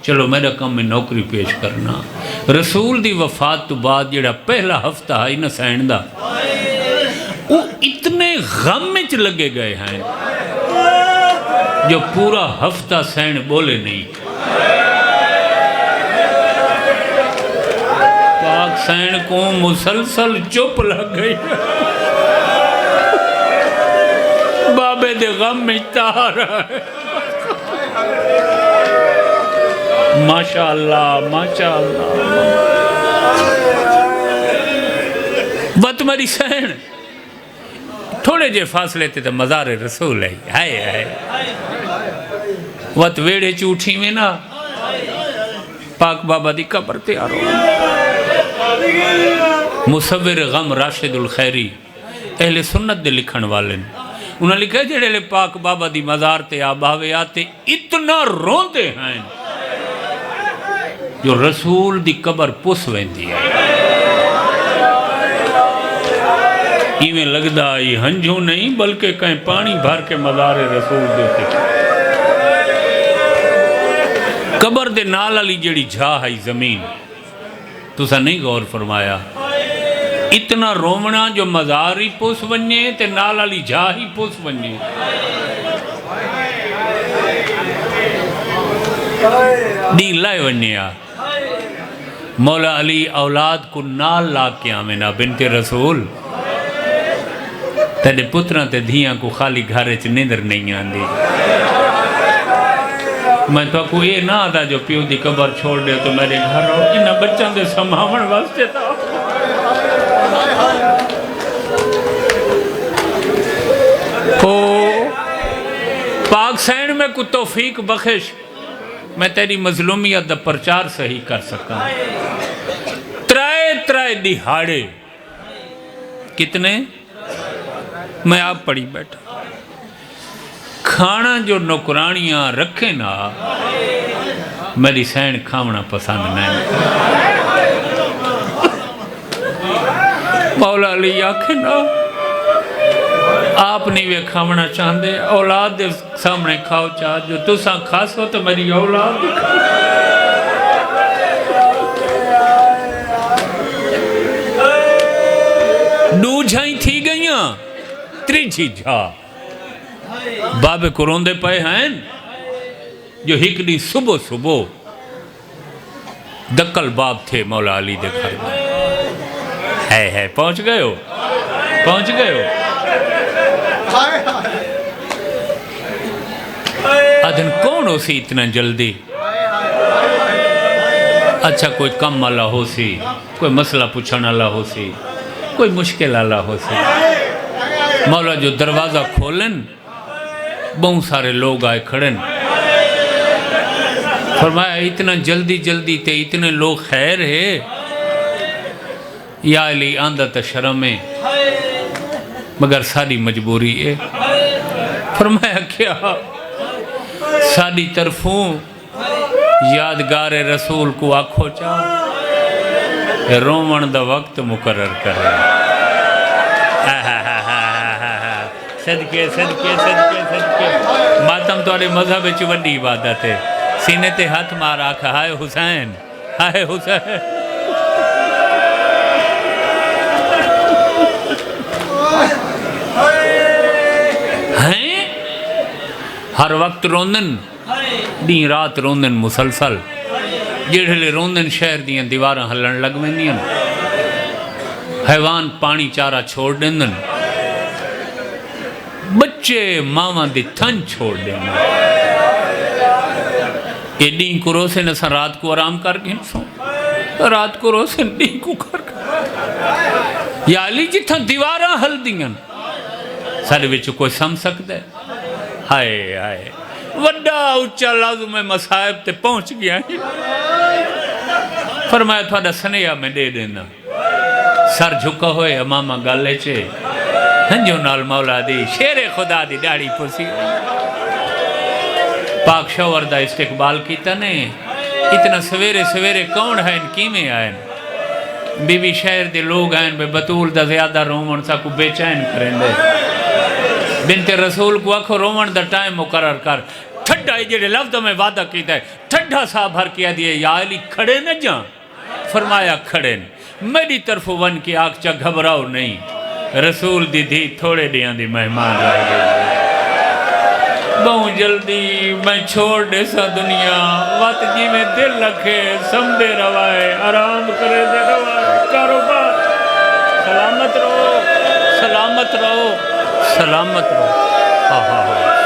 چلو میرا کم میں نوکری پیش کرنا. رسول دی وفات تو بعد جڑا پہلا ہفتہ ہے نہ سین دا وہ اتنے غم میں لگے گئے ہیں جو پورا ہفتہ سین بولے نہیں. پاک سین کو مسلسل چپ لگ گئی. بابے دے غم میں تار ہے. ماشاءاللہ ماشاءاللہ. وقت مری سین تھوڑے جے فاصلے تے مزار رسول ہے. ہائے وقت ویڑے چوٹھی میں نا پاک بابا دی قبر تیار ہو. مصور غم راشد الخیری اہل سنت دے لکھن والے انہوں نے لکھا جڑے لے پاک بابا دی مزار تے آباوے آتے اتنا روندے ہیں جو رسول دی قبر پس ویندی ہے. ایویں لگدا یہ ہنجھو نہیں بلکہ کہیں پانی بھر کے مزار رسول دیتے. قبر دے نال علی جڑی جھا ہے زمین تو سا نہیں غور فرمایا. اتنا رومنا جو مزار ہی پس ونجے تے نال علی جھا ہی پس ونجے. دین لائے ونجے آ مولا علی اولاد کو نال لا کے آمینہ بنت رسول تیرے پتران تے دھیاں کو خالی گھارے چ نیندر نہیں آندی. میں تو کو یہ نہ آدھا جو پیو دی قبر چھوڑ دے تو میرے گھر ہو انہاں بچان دے سماون واسطے تھا. پاک سین میں کو توفیق بخش میں تیری مظلومیت دا پرچار صحیح کر سکا. ترائے دہاڑے کتنے میں آپ پڑھی بیٹھا. کھانا جو نوکرانیاں رکھے نا میری سین کھاونا پسند نہیں. مولا علی آکھے نا آپ نہیں وہ کھاونا چاہندے اولاد دے سامنے کھاؤ چاہ جو تساں خاص ہو تو میری اولاد دو جھائیں تھی گئیاں تریجھی جھا بابے کو روندے پائے ہیں جو ہکڑی صبح دکل باب تھے مولا علی دے گھر میں. ہے پہنچ گئے ہو ادھن کون ہو سی اتنا جلدی. اچھا کوئی کم اللہ ہو سی کوئی مسئلہ پوچھنا اللہ ہو سی کوئی مشکل اللہ ہو سی. مولا جو دروازہ کھولن بہت سارے لوگ آئے کھڑن. فرمایا اتنا جلدی تے اتنے لوگ خیر ہے یا علی آندہ تا شرم ہے مگر ساری مجبوری ہے. فرمایا کیا ساری طرفوں یادگار رسول کو آنکھو چاہ رومن دا وقت مقرر کرے. صدقے ماتم توڑے مذہب چ وڈی عبادت ہے. سینے تے ہاتھ مار آکھا ہائے حسین ہیں ہر وقت روندن دین رات روندن مسلسل. جڑے لے روندن شہر دیاں دیواراں ہلن لگ ویندیاں. حیوان پانی چارہ چھوڑ دیندن. بچے ماما دی تھن چھوڑ دینا. کہ دین کو روسے نسا رات کو آرام کر گئے سو رات کو روسے دین کو کر گئے. یا علی جتھا دیواراں ہل دیاں سارے وچ کوئی سم سکتا ہے. ہائے وڈا اچھا لازم مسائب تے پہنچ گیا. فرمایا تھوڑا سنیہ میں دے دینا. سر جھکا ہوئے امامہ گالے چے ہنجو نال مولا دی شیر خدا دی ڈاڑی پوسی. پاک شور دا استقبال کیتا نے. اتنا سویرے کون ہے ان کی میں آئین. بی بی شہر دے لوگ آئین بے بطول دا زیادہ رومن سا کو بے چین کریں دے. بنت رسول کو آکھو رومن دا ٹائم مقرر کر. ٹھڈا ہی جڑے لفظ میں وعدہ کیتا ہے ٹھڈا سا بھر کیا دیئے یا علی کھڑے نہ جاں. فرمایا کھڑے میری طرف ون کی آنکھ چا گھبراؤ نہیں. رسول دی تھوڑے دیاں دی مہمان رہ گئی. بہت جلدی میں چھوڑ دے سا دنیا وقت جی میں دل رکھے سمدے روائے آرام کرے دے روائے کاروبار سلامت رہو سلامت رہو سلامت رہو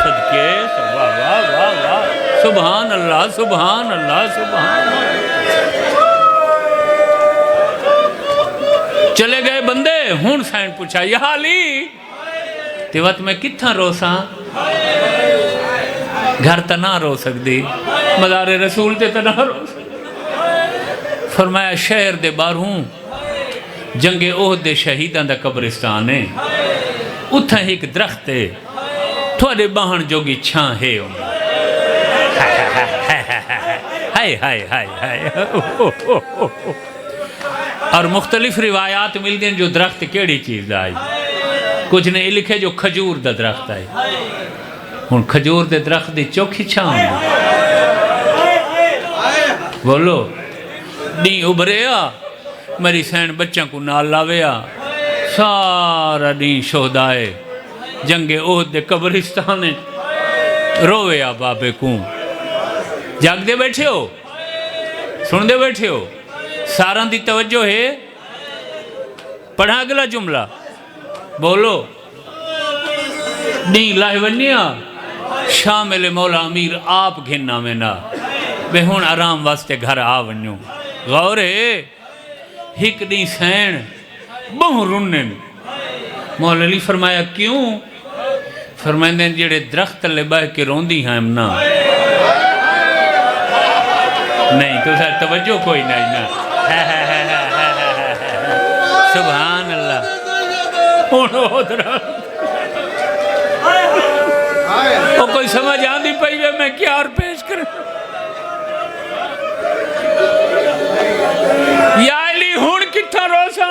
صدقے واہ واہ واہ واہ سبحان اللہ سبحان اللہ سبحان اللہ چلے گئے بندے ہون سائن پوچھا یہ حالی تے وقت میں کتھا رو ساں گھر تا نہ رو سکتی مزار رسول تے تا نہ رو سکتی فرمایا شہر دے باہروں جنگ احد دے شہیدان دا قبرستان ہے اتھا ایک درخت ہے تھوڑے باہن جوگی چھاں ہے ہائے ہائے ہائے ہائے اور مختلف روایات مل دیں جو درخت کیڑی چیز آئی کچھ نے لکھے جو کھجور دا درخت آئی ہن کھجور دے درخت دی چوکھی چھاں بولو نہیں ابھریا میری سین بچوں کو نال لاویا سارا نہیں شہدائے جنگ احد دے قبرستان رویا بابے کو جاگ دے بیٹھے ہو سن دے بیٹھے ہو ساران دی توجہ ہے پڑھا اگلا جملہ بولو نہیں لاہ ونیا شامل مولا امیر آپ گھننا میں نا بے ہون آرام واسطے گھر آ ونیوں غور ہے ہک نہیں سین بہن رنن مولا علی فرمایا کیوں فرمائیں جڑے درخت لے بہ کے روندی ہیں امنا نہیں تو سر توجہ کوئی نہیں نا سبحان اللہ انہوں درخت وہ کوئی سمجھ آندھی پہی ہے میں کیا اور پیش کروں یا علی ہون کتھا روسا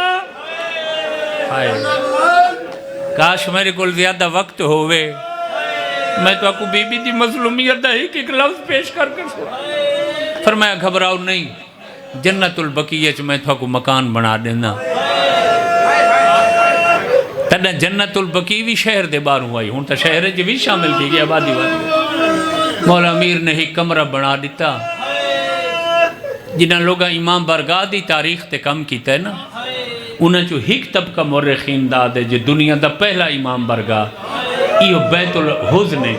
کاش میرے کل زیادہ وقت ہوئے میں تو آپ کو بی بی دی مظلومیت دا ہی کہ ایک لفظ پیش کر سوا فرمایا گھبراؤ نہیں جنت البقیہ چ میں تو آپ کو مکان بنا دینا تنہ جنت البقی بھی شہر دے بار ہوا ہی ہون تا شہر جو بھی شامل کی گیا آبادی وادی مولا امیر نے ہی کمرہ بنا دیتا جنہاں لوگا امام برگاہ دی تاریخ تے کم کیتا ہے نا انہاں جو ہک طبقہ مورخین دا دے جو دنیا دا پہلا امام برگاہ ایو بیت الحزن ہے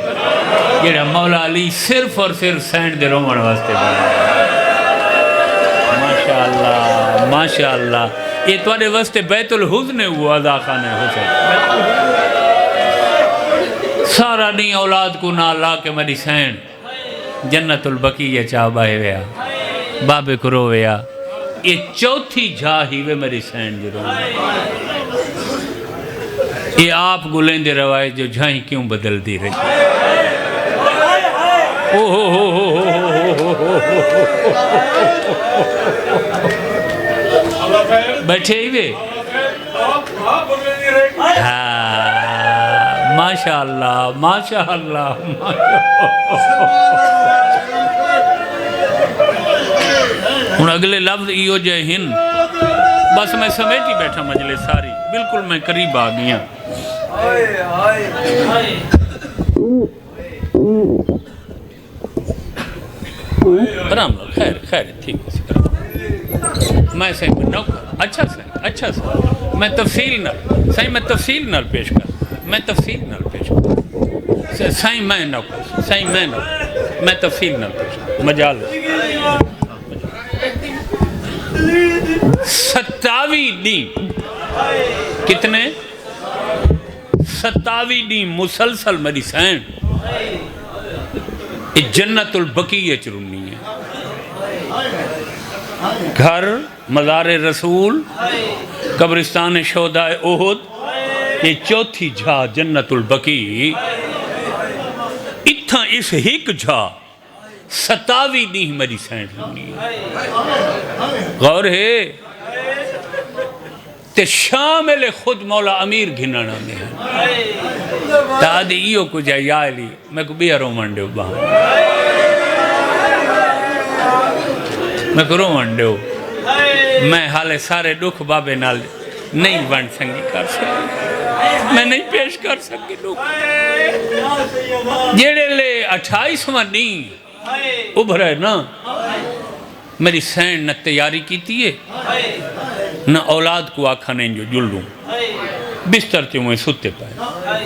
جیڑا مولا علی صرف اور صرف سینڈ دے رومن واسطے بنا ماشاءاللہ ماشاءاللہ یہ توڑے واسطے بیت الحزن ہوا عزا خانہ حسین سارا نہیں اولاد کو نہ لا کے میری سینڈ جنت البقیہ چاہ باہے ویا بابے کو رو ویا یہ چوتھی جا ہی وے میری سینڈ دی رو یہ آپ گلیں دے روائے جو جھائیں کیوں بدل دی رہی بیٹھے ہی وے ماشاءاللہ ماشاءاللہ ہن اگلے لفظ ایو جے ہن بس میں سمیٹی بیٹھا مجلس ساری بالکل میں قریب آ گیا برام لوگ خیر خیر ٹھیک ہے میں صحیح میں نوکر اچھا صحیح میں تفصیل نہ صحیح میں تفصیل نہ پیش کر صحیح میں نوکر صحیح میں نوکر میں تفصیل نہ پیش کر مجال 27 دن کتنے 27 دن مسلسل میری سین جنت البقیہ چرونی ہے گھر مزار رسول قبرستان شہداء احد یہ چوتھی جھا جنت البقی اتھا اس ہک جھا 27 دن میری سین چرونی ہے غور ہے تے شامل خود مولا امیر گھنانا میں تادی ایو کو جائے یا علی میں کو بھی رومن دیو باہم میں کو رومن دیو میں حالے سارے دکھ بابے نال نہیں بن سنگی کر سکتا میں نہیں پیش کر سکے لوگ جیڑے لے 28واں دن ابھرے نا میری سین نہ تیاری کیتی ہے نہ اولاد کو آکھانے جو جلوں بستر تے میں ستے پائے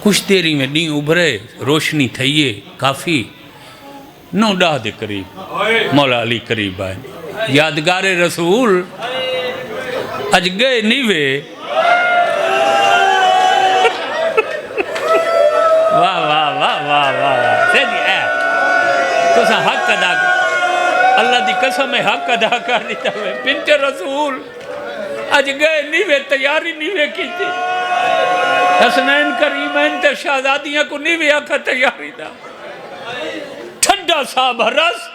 کچھ دیری میں دن ابھرے روشنی تھئیے کافی 9-10 دے قریب مولا علی قریب آئے یادگار رسول اج گئے نیوے واہ واہ واہ واہ واہ سیدھی اے تو سا حق ادا کر اللہ دی قسم حق ادا کر دیتا ہوئے بنت رسول اج گئے نیوے تیاری نیوے کی تھی حسنین کریمین تے شہزادیاں کو نیوے آکھا تیاری دا ٹھنڈا صاحب رس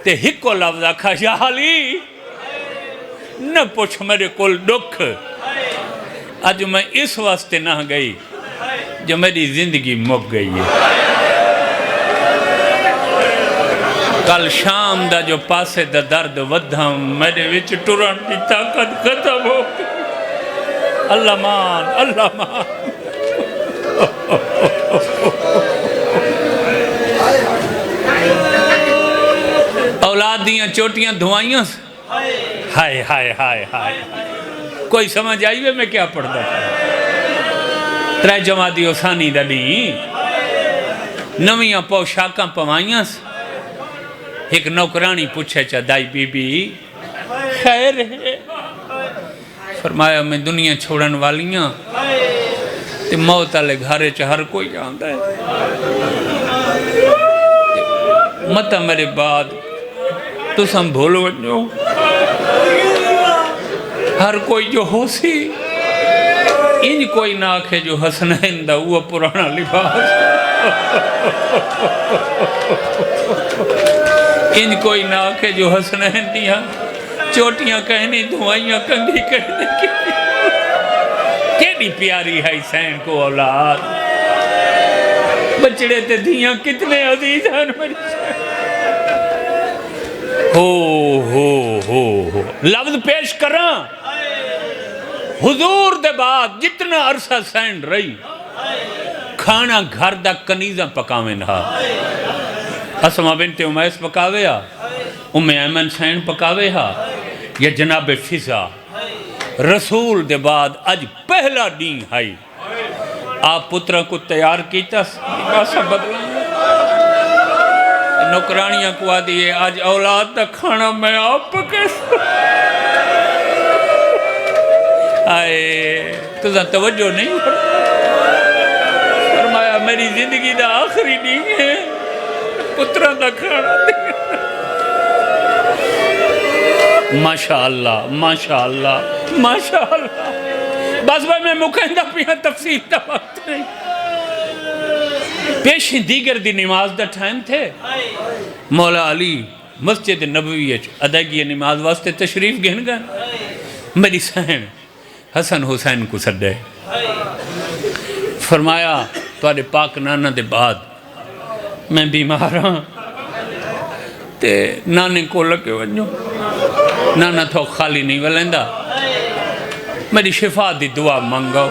تے ہکو لفظ آکھا یا علی نہ پوچھ میرے کول دکھ آج میں اس واسطے نہ گئی جو میری زندگی مک گئی ہے کل شام دا جو پاسے دا درد ودھم میرے وچ ٹرن دی طاقت ختم ہو اللہ مان اولاد دیاں چوٹیاں دھوائیاں ہائے ہائے ہائے ہائے کوئی سمجھ آئی ہوئے میں کیا پڑھتا تھا ترے جماعتی اوسانی دلی نویاں پوشاکاں پوائیاں ایک نوکرانی پوچھے چا دائی بی بی خیر ہے فرمایا میں دنیا چھوڑن والیاں تے موت آلے گھارے چا ہر کوئی آندہ ہے مطا میرے بعد تو سم بھولو جو ہر کوئی جو ہو سی انج کوئی نہ آکھے جو حسنین دا وہ پرانا لباس انج کوئی نہ آکھے جو حسنین دیا چوٹیاں کہنی دھوائیاں کنگھی کہنے کی کیڑی پیاری ہے حسین کو اولاد بچڑے تے دیاں کتنے عزیز ہیں میری ہو لفظ پیش کراں حضور دے بعد جتنا عرصہ سین رہی کھانا گھر دا کنیزاں پکاویں ہا اسما بنت امیس پکاوے ہا ایمن سین پکاوے ہا یا جناب فضا رسول دے بعد اج پہلا دین ہائی آپ پترہ کو تیار کیتا لباسا بدلیں نوکرانیاں کو آدھی ہے آج اولاد دا کھانا میں آپ پکے آئے تو ذا توجہ نہیں فرمایا میری زندگی دا آخری نہیں ہے پترہ دا کھانا ماشاءاللہ ماشاءاللہ ماشاءاللہ بس بھائی میں مکہندہ پیہاں تفصیل دا وقت نہیں پیشی دیگر دی نماز دا ٹائم تھے مولا علی مسجد نبوی ادائیگی نماز واسطے تشریف گھن گئے میری سہن حسن حسین کو سڈے فرمایا تواڈے پاک نانا دے بعد میں بیمار ہاں تے نانے کو لگے ونجو نانا تو خالی نہیں ولیندہ میری شفا دی دعا منگو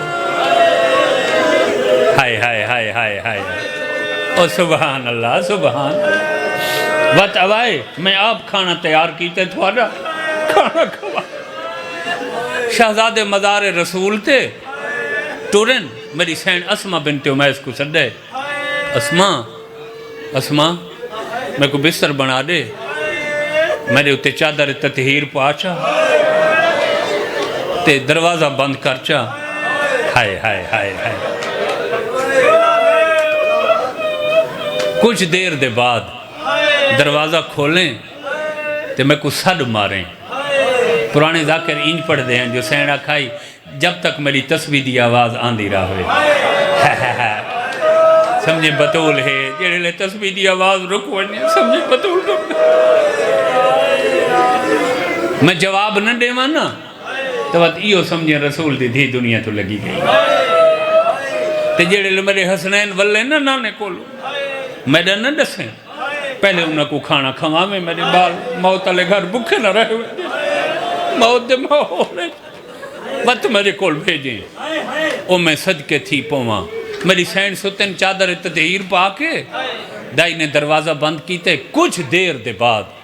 ہائے ہائے ہائے ہائے ہائے او سبحان اللہ سبحان وقت آئے میں آپ کھانا تیار کیتے تھوڑا کھانا کھوا شہزاد مزار رسول تھے ٹورن میری سین اسما بنت امیس کو سڈے اسما میں کو بستر بنا دے میرے اتے چادر تطہیر پاچا تے دروازہ بند کرچا ہائے ہائے ہائے ہائے کچھ دیر دے بعد دروازہ کھولیں تے میں کو سڈ ماریں پرانے ذاکر انج پڑھ دے ہیں جو سینڈا کھائی جب تک میری تسبیح دی آواز آندھی رہا ہوئے سمجھے بطول ہے جیڑے لے تسبیح دی آواز رکھوڑنے سمجھے بطول رکھنے میں جواب نہ دے مانا تو بات ایو سمجھے رسول دی دھی دنیا تو لگی گئی تے جیڑے لے میرے حسنین والے نہ نانے کولو میڈا نہ دسیں پہلے انہوں کو کھانا کھوا میں میرے بال موت علیہ گھر بکھے نہ رہے ہوئے موت دے ماحول بت میرے کول بھیجیں او میں صدقے تھی پوما میری سین ستن چادر تطہیر پا کے دائی نے دروازہ بند کیتے کچھ دیر دے بعد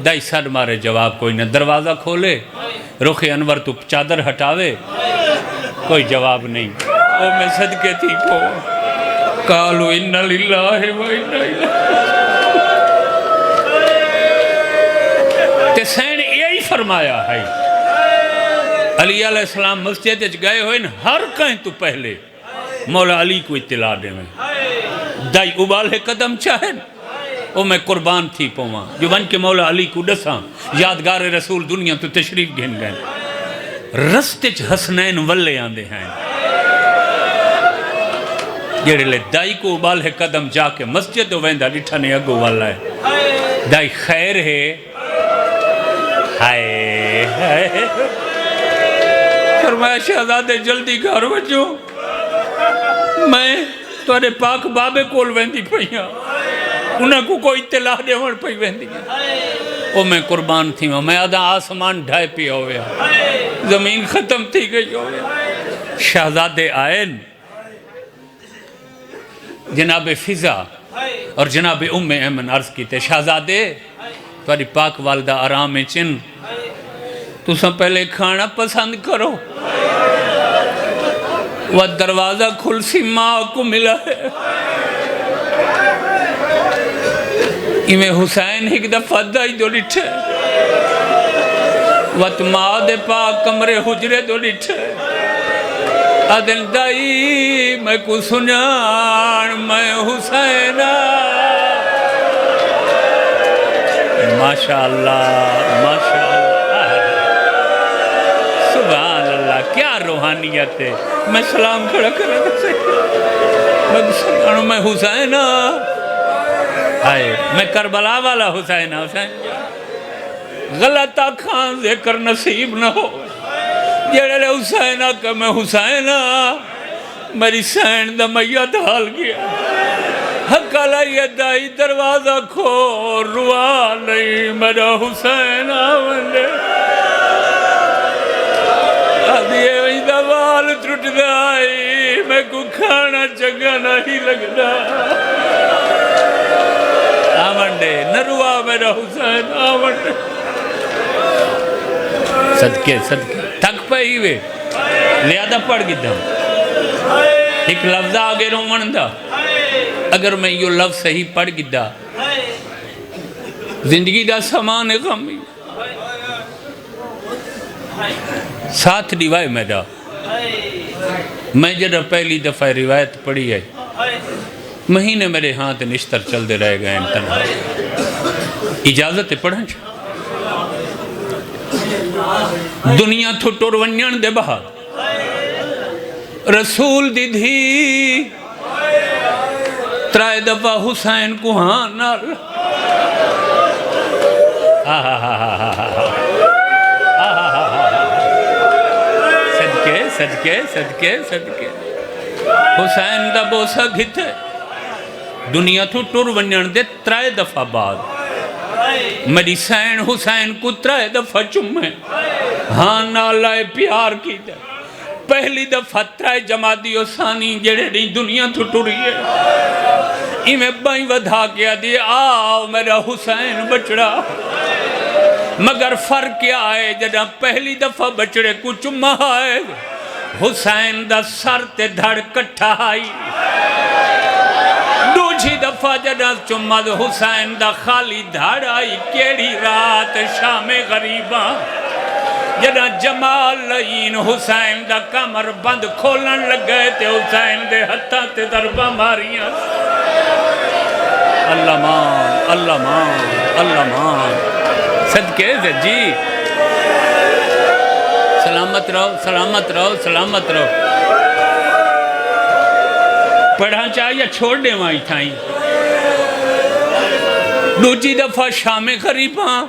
دائی سر مارے جواب کوئی نہ دروازہ کھولے رخ انور تو چادر ہٹاوے کوئی جواب نہیں او میں صدقے تھی پوما قالوا انا للہ و انا الیہ تے سین یہی فرمایا ہے علی علیہ السلام مسجد گئے ہوئے ہر کہیں تو پہلے مولا علی کو اطلاع دے میں دائی ابالے قدم چاہن او میں قربان تھی پوما جو بن کے مولا علی کو ڈساں یادگار رسول دنیا تو تشریف گھن گئے رستے چ حسنین ولے آندے ہیں جڑے لے دائی کو ابالے قدم جا کے مسجد ویندہ ڈٹھا نے اگو والا ہے دائی خیر ہے ہائے ہائے فرمایا شہزادے جلدی گھر وجو میں توڑے پاک بابے کول ویندی پہیاں انہاں کو کوئی اطلاع دے وڑ پہی ویندی او میں قربان تھی میں آدھا آسمان ڈھائے پیا ہویا زمین ختم تھی گئی ہویا شہزادے آئین جناب فضا اور جناب ام ایمن عرض کی تے شہزادے توڑی پاک والدہ آرام چن تو سب پہلے کھانا پسند کرو وہ دروازہ کھل سی ماں کو ملا ہے میں حسین ایک دفعہ دائی دو لٹھے وقت ماں دے پاک کمرے حجرے دو لٹھے ادن دائی میں کو سنان میں حسین ماشاءاللہ ماشاءاللہ سبحان اللہ کیا روحانیت ہے میں سلام کھڑا کرنے سے میں سنان میں حسین میں کربلا والا حسین غلطہ کھان ذکر نصیب نہ ہو جڑے لے حسین کہ میں حسین میری سین دا میت حال گیا حق علیہ دائی دروازہ کھول روا نہیں میرا حسین آمنے آدھیے وہی دوال ٹوٹ دائی میں کو کھانا چنگا نہیں لگنا آمنڈے نروا میرا حسین آمنڈے صدقے صدقے تھک پہی وے لیادہ پڑھ گی دھم ایک لفظہ آگے رو مندہ اگر میں یہ لفظ صحیح پڑھ گی دا زندگی دا سامان غمی ساتھ روایت میں دا میں جب پہلی دفعہ روایت پڑھی ہے مہینے میرے ہاتھ نشتر چل دے رہے گئے تنہا اجازت پڑھیں دنیا تھو ٹور ونیان دے بہت رسول دی دھی ترائے دفعہ حسین کو ہاں نال صدقے صدقے صدقے صدقے حسین دا بوسا گھتے دنیا تو ٹور ونیان دے ترائے دفعہ بعد میری سین حسین کو ترائے دفعہ چمیں ہاں نالائے پیار کی دے پہلی دفعہ ترائے جمادی و ثانی جڑے نہیں دنیا تو ٹوری ہے میں بائیں ودھا کیا دی آؤ میرا حسین بچڑا مگر فرق کیا ہے جڑا پہلی دفعہ بچڑے کو چمہ آئے حسین دا سر تے دھڑ کٹھا آئی دوجھی دفعہ جڑا چمہ دا حسین دا خالی دھڑ آئی کیڑی رات شام غریباں جڑا جمال لئین حسین دا کمر بند کھولن لگ گئے تے حسین دے ہتھا تے دربہ ماریاں اللہ مان اللہ مان اللہ مان صدقے سے جی سلامت رہو سلامت رہو سلامت رہو پڑھا چاہیے چھوڑ دے وہاں تھائیں دوجی دفعہ شام غریباں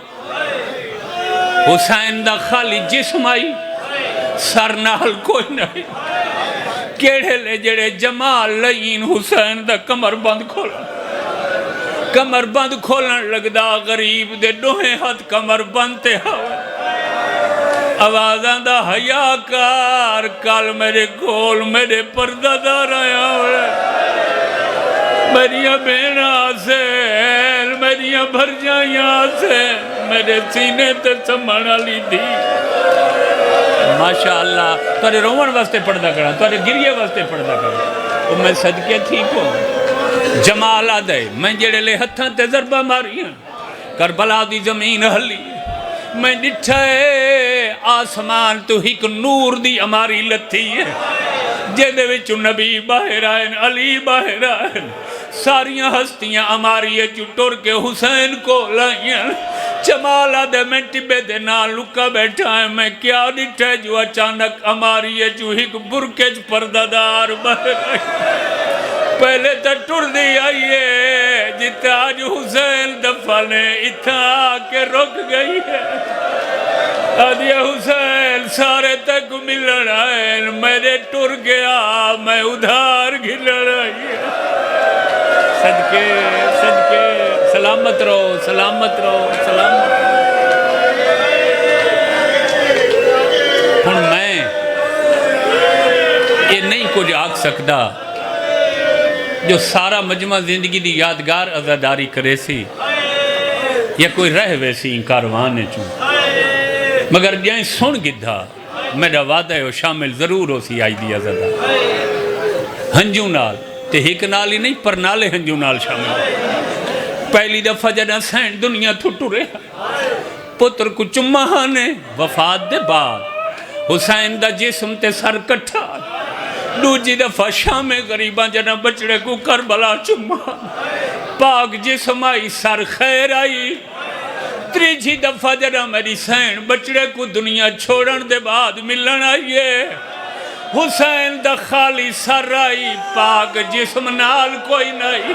حسین دا خالی جسم آئی سر نال کوئی نہیں کیڑے لے جڑے جمال لئین حسین دا کمر بند کھولا کمر بند کھولن لگ دا غریب دے دوہیں ہاتھ کمر بندتے ہوئے آوازاں دا حیا کار کل میرے کول میرے پردہ دار آیا ہوئے میریاں بیناں سے میریاں بھرجائیاں سے میرے سینے تے سمانا لی دی ماشاءاللہ تارے رومن واسطے پڑھدا کرا تارے گریے واسطے پڑھدا کرا وہ میں صدقے ٹھیک ہوں جمال آدھے میں جڑے لے ہتھاں تے ضربہ ماری ہیں کربلا دی زمین ہلی میں ڈٹھائے آسمان تو ہک نور دی اماری لتھی ہے جیدے وچ نبی باہر آئین علی باہر آئین ساریاں ہستیاں اماری جو ٹور کے حسین کو لائیں جمالہ دے میں ٹبے دے نال لکا بیٹھا ہے میں کیا ڈٹھے جو اچانک اماری جو ہک برکج پردادار باہر آئین پہلے تا ٹور دی آئیے جتا آج حسین دفنے اتھا آکے رک گئی ہے آدھیا حسین سارے تک ملن آئین میرے ٹور گیا میں ادھار گھلن آئیے صدقے صدقے سلامت رہو سلامت رہو سلامت رہو ہن میں یہ نہیں کچھ آگ سکتا جو سارا مجمع زندگی دی یادگار عزاداری کرے سی یا کوئی رہ ویسی کاروانے چوں مگر جائیں سن گدھا میرا وعدہ ہے شامل ضرور ہو سی آئی دی عزادہ ہنجوں نال تے ہک نال ہی نہیں پر نالے ہنجوں نال شامل پہلی دفعہ جڑا سین دنیا تھٹو رہا پتر کو چمہانے وفات دے بعد حسین دا جسم تے سر کٹھا دوجی دفعہ شام غریباں جنا بچڑے کو کربلا چمہ پاک جسم آئی سر خیر آئی تریجی دفعہ جنا میری سین بچڑے کو دنیا چھوڑن دے بعد ملن آئیے حسین دا خالی سر آئی پاک جسم نال کوئی نہیں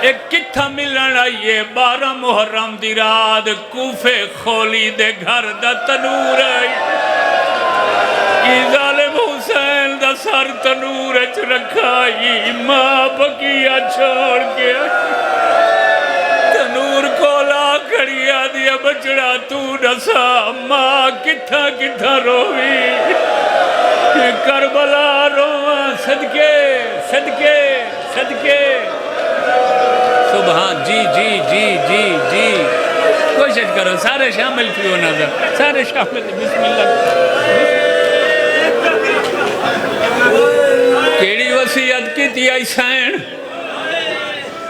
ایک کتھا ملن آئیے 12 محرم دی رات کوفے خولی دے گھر دا تنور آئی ظالم حسین دا سر تنور اچ رکھائی ماں بکیا چھوڑ کے تنور کولا کھڑیا دیا بچڑا تو نسا ماں کتھا کتھا روی کربلا رواں صدقے صدقے صدقے سبحان جی جی جی جی جی کوشش کرو سارے شامل کیوں نظر سارے شامل بسم اللہ کیڑی وسیعت کی تھی ایسین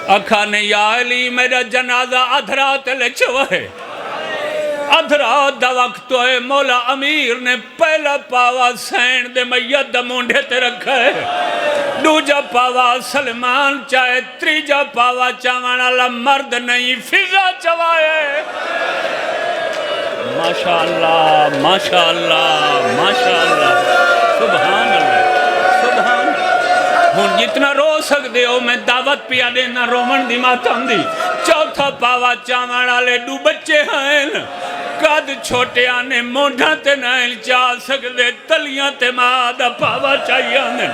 اکھانے یا علی میرا جنازہ ادھرات لے چھوئے ادھرات دا وقت ہوئے مولا امیر نے پہلا پاوا سین دے میت دا مونڈے تے رکھا ہے دوجا پاوا سلمان چاہے تریجا پاوا چاوانا مرد نہیں فضا چوائے ماشاءاللہ ماشاءاللہ ماشاءاللہ سبحان اللہ سبحان ہون جتنا رو سکتے ہو میں دعوت پیا دینا رومن دی ماتم دی چوتھا پاوا چاوانا لے دو بچے ہیں قد چھوٹے آنے مونڈھا تے نائل چاہ سکتے تلیاں تے مادہ پاوا چاہیے آنے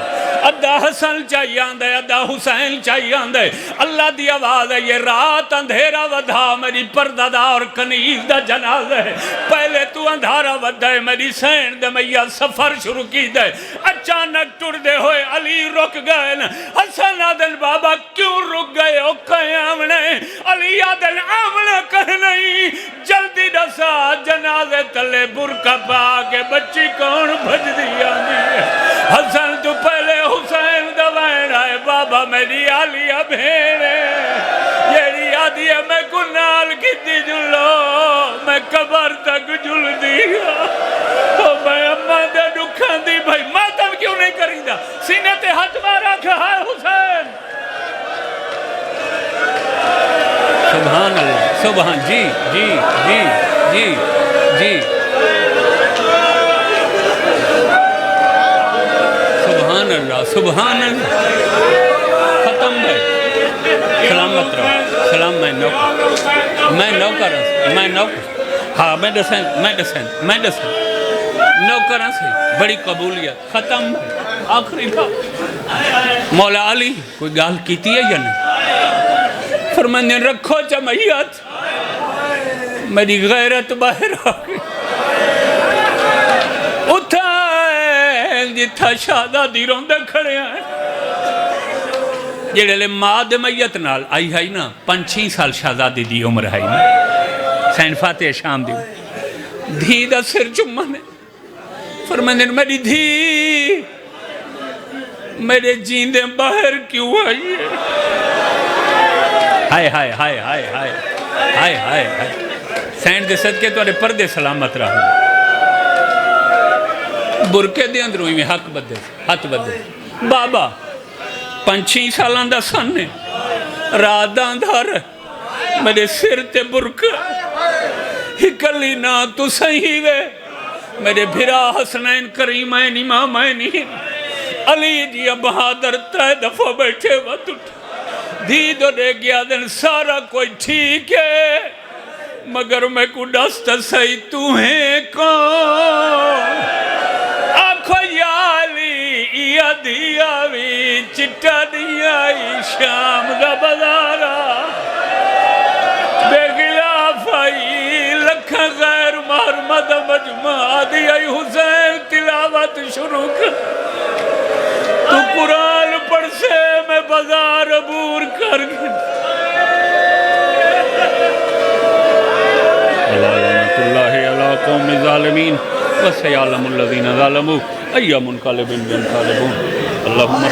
ادھا حسن چاہیے آندے ادھا حسین چاہیے آندے اللہ دی آواز ہے یہ رات اندھیرا ودھا میری پردہ اور کنیز دا جناز ہے پہلے تو اندھارا ودھا ہے میری سین دے میاں سفر شروع کی دے اچانک ٹر دے ہوئے علی رک گئے حسن آدل بابا کیوں رک گئے او کہیں آمنے علی آدل آمنے کہیں نہیں جلدی دسا جنازے تلے برکہ پا کے بچی کون بھج دیا نہیں حسن تو پہلے حسین دوائن آئے بابا میری آلیا بھیڑے یہی آدھی ہے میں کنال کتی جلو میں قبر تک جل دیا تو میں اماں دے دکھان دی بھائی ماتم کیوں نہیں کریں دا سینے تے ہاتھ مارا کہا ہے حسین سبحان اللہ سبحان جی جی جی جی جی سبحان اللہ سبحان اللہ ختم ہے سلامت رہو سلام میں نوکر ہاں میں دسین نوکرہ سے بڑی قبولیت ختم ہے آخری بات مولا علی کوئی گال کیتی ہے یا نہیں فرمانے رکھو جمعیت میری غیرت باہر آگئی جتھا شہزادی روندے کھڑے ہیں جڑے لے ماں دے میت نال آئی ہے نا 5-6 سال شہزادی دی عمر ہے نا سین فاتح شام دی دھی دا سر چمنے فرمانے میری دھی میرے جیندے باہر کیوں آئی ہے ہائے ہائے ہائے ہائے ہائے ہائے ہائے ہائے سین دے صدقے تو پردے سلامت رہا برکے دے اندر ہوئی میں حق بدے ہاتھ بدے بابا 5-6 سالان دا سننے رات دا اندھار میرے سر تے برکہ ہکلی نا تو صحیح وے میرے بھرا حسنین کریمین امامین علی جی بہادر 3 دفعہ بیٹھے وقت اٹھا دھی دو دے گیا دن سارا کوئی ٹھیک ہے مگر میں کو ڈست سہی تو ہیں کون آنکھو یا علی یا دیاوی چٹا دیائی شام دا بزارا بے غلاف آئی لکھا غیر محرمت مجمع دیائی حسین تلاوت شروع کر تو قرآن پڑھ سے میں بازار عبور کر گئی لعنت اللہ علی قوم ظالمین وسیعلم الذین ظلموا ای منقلب ینقلبون اللہم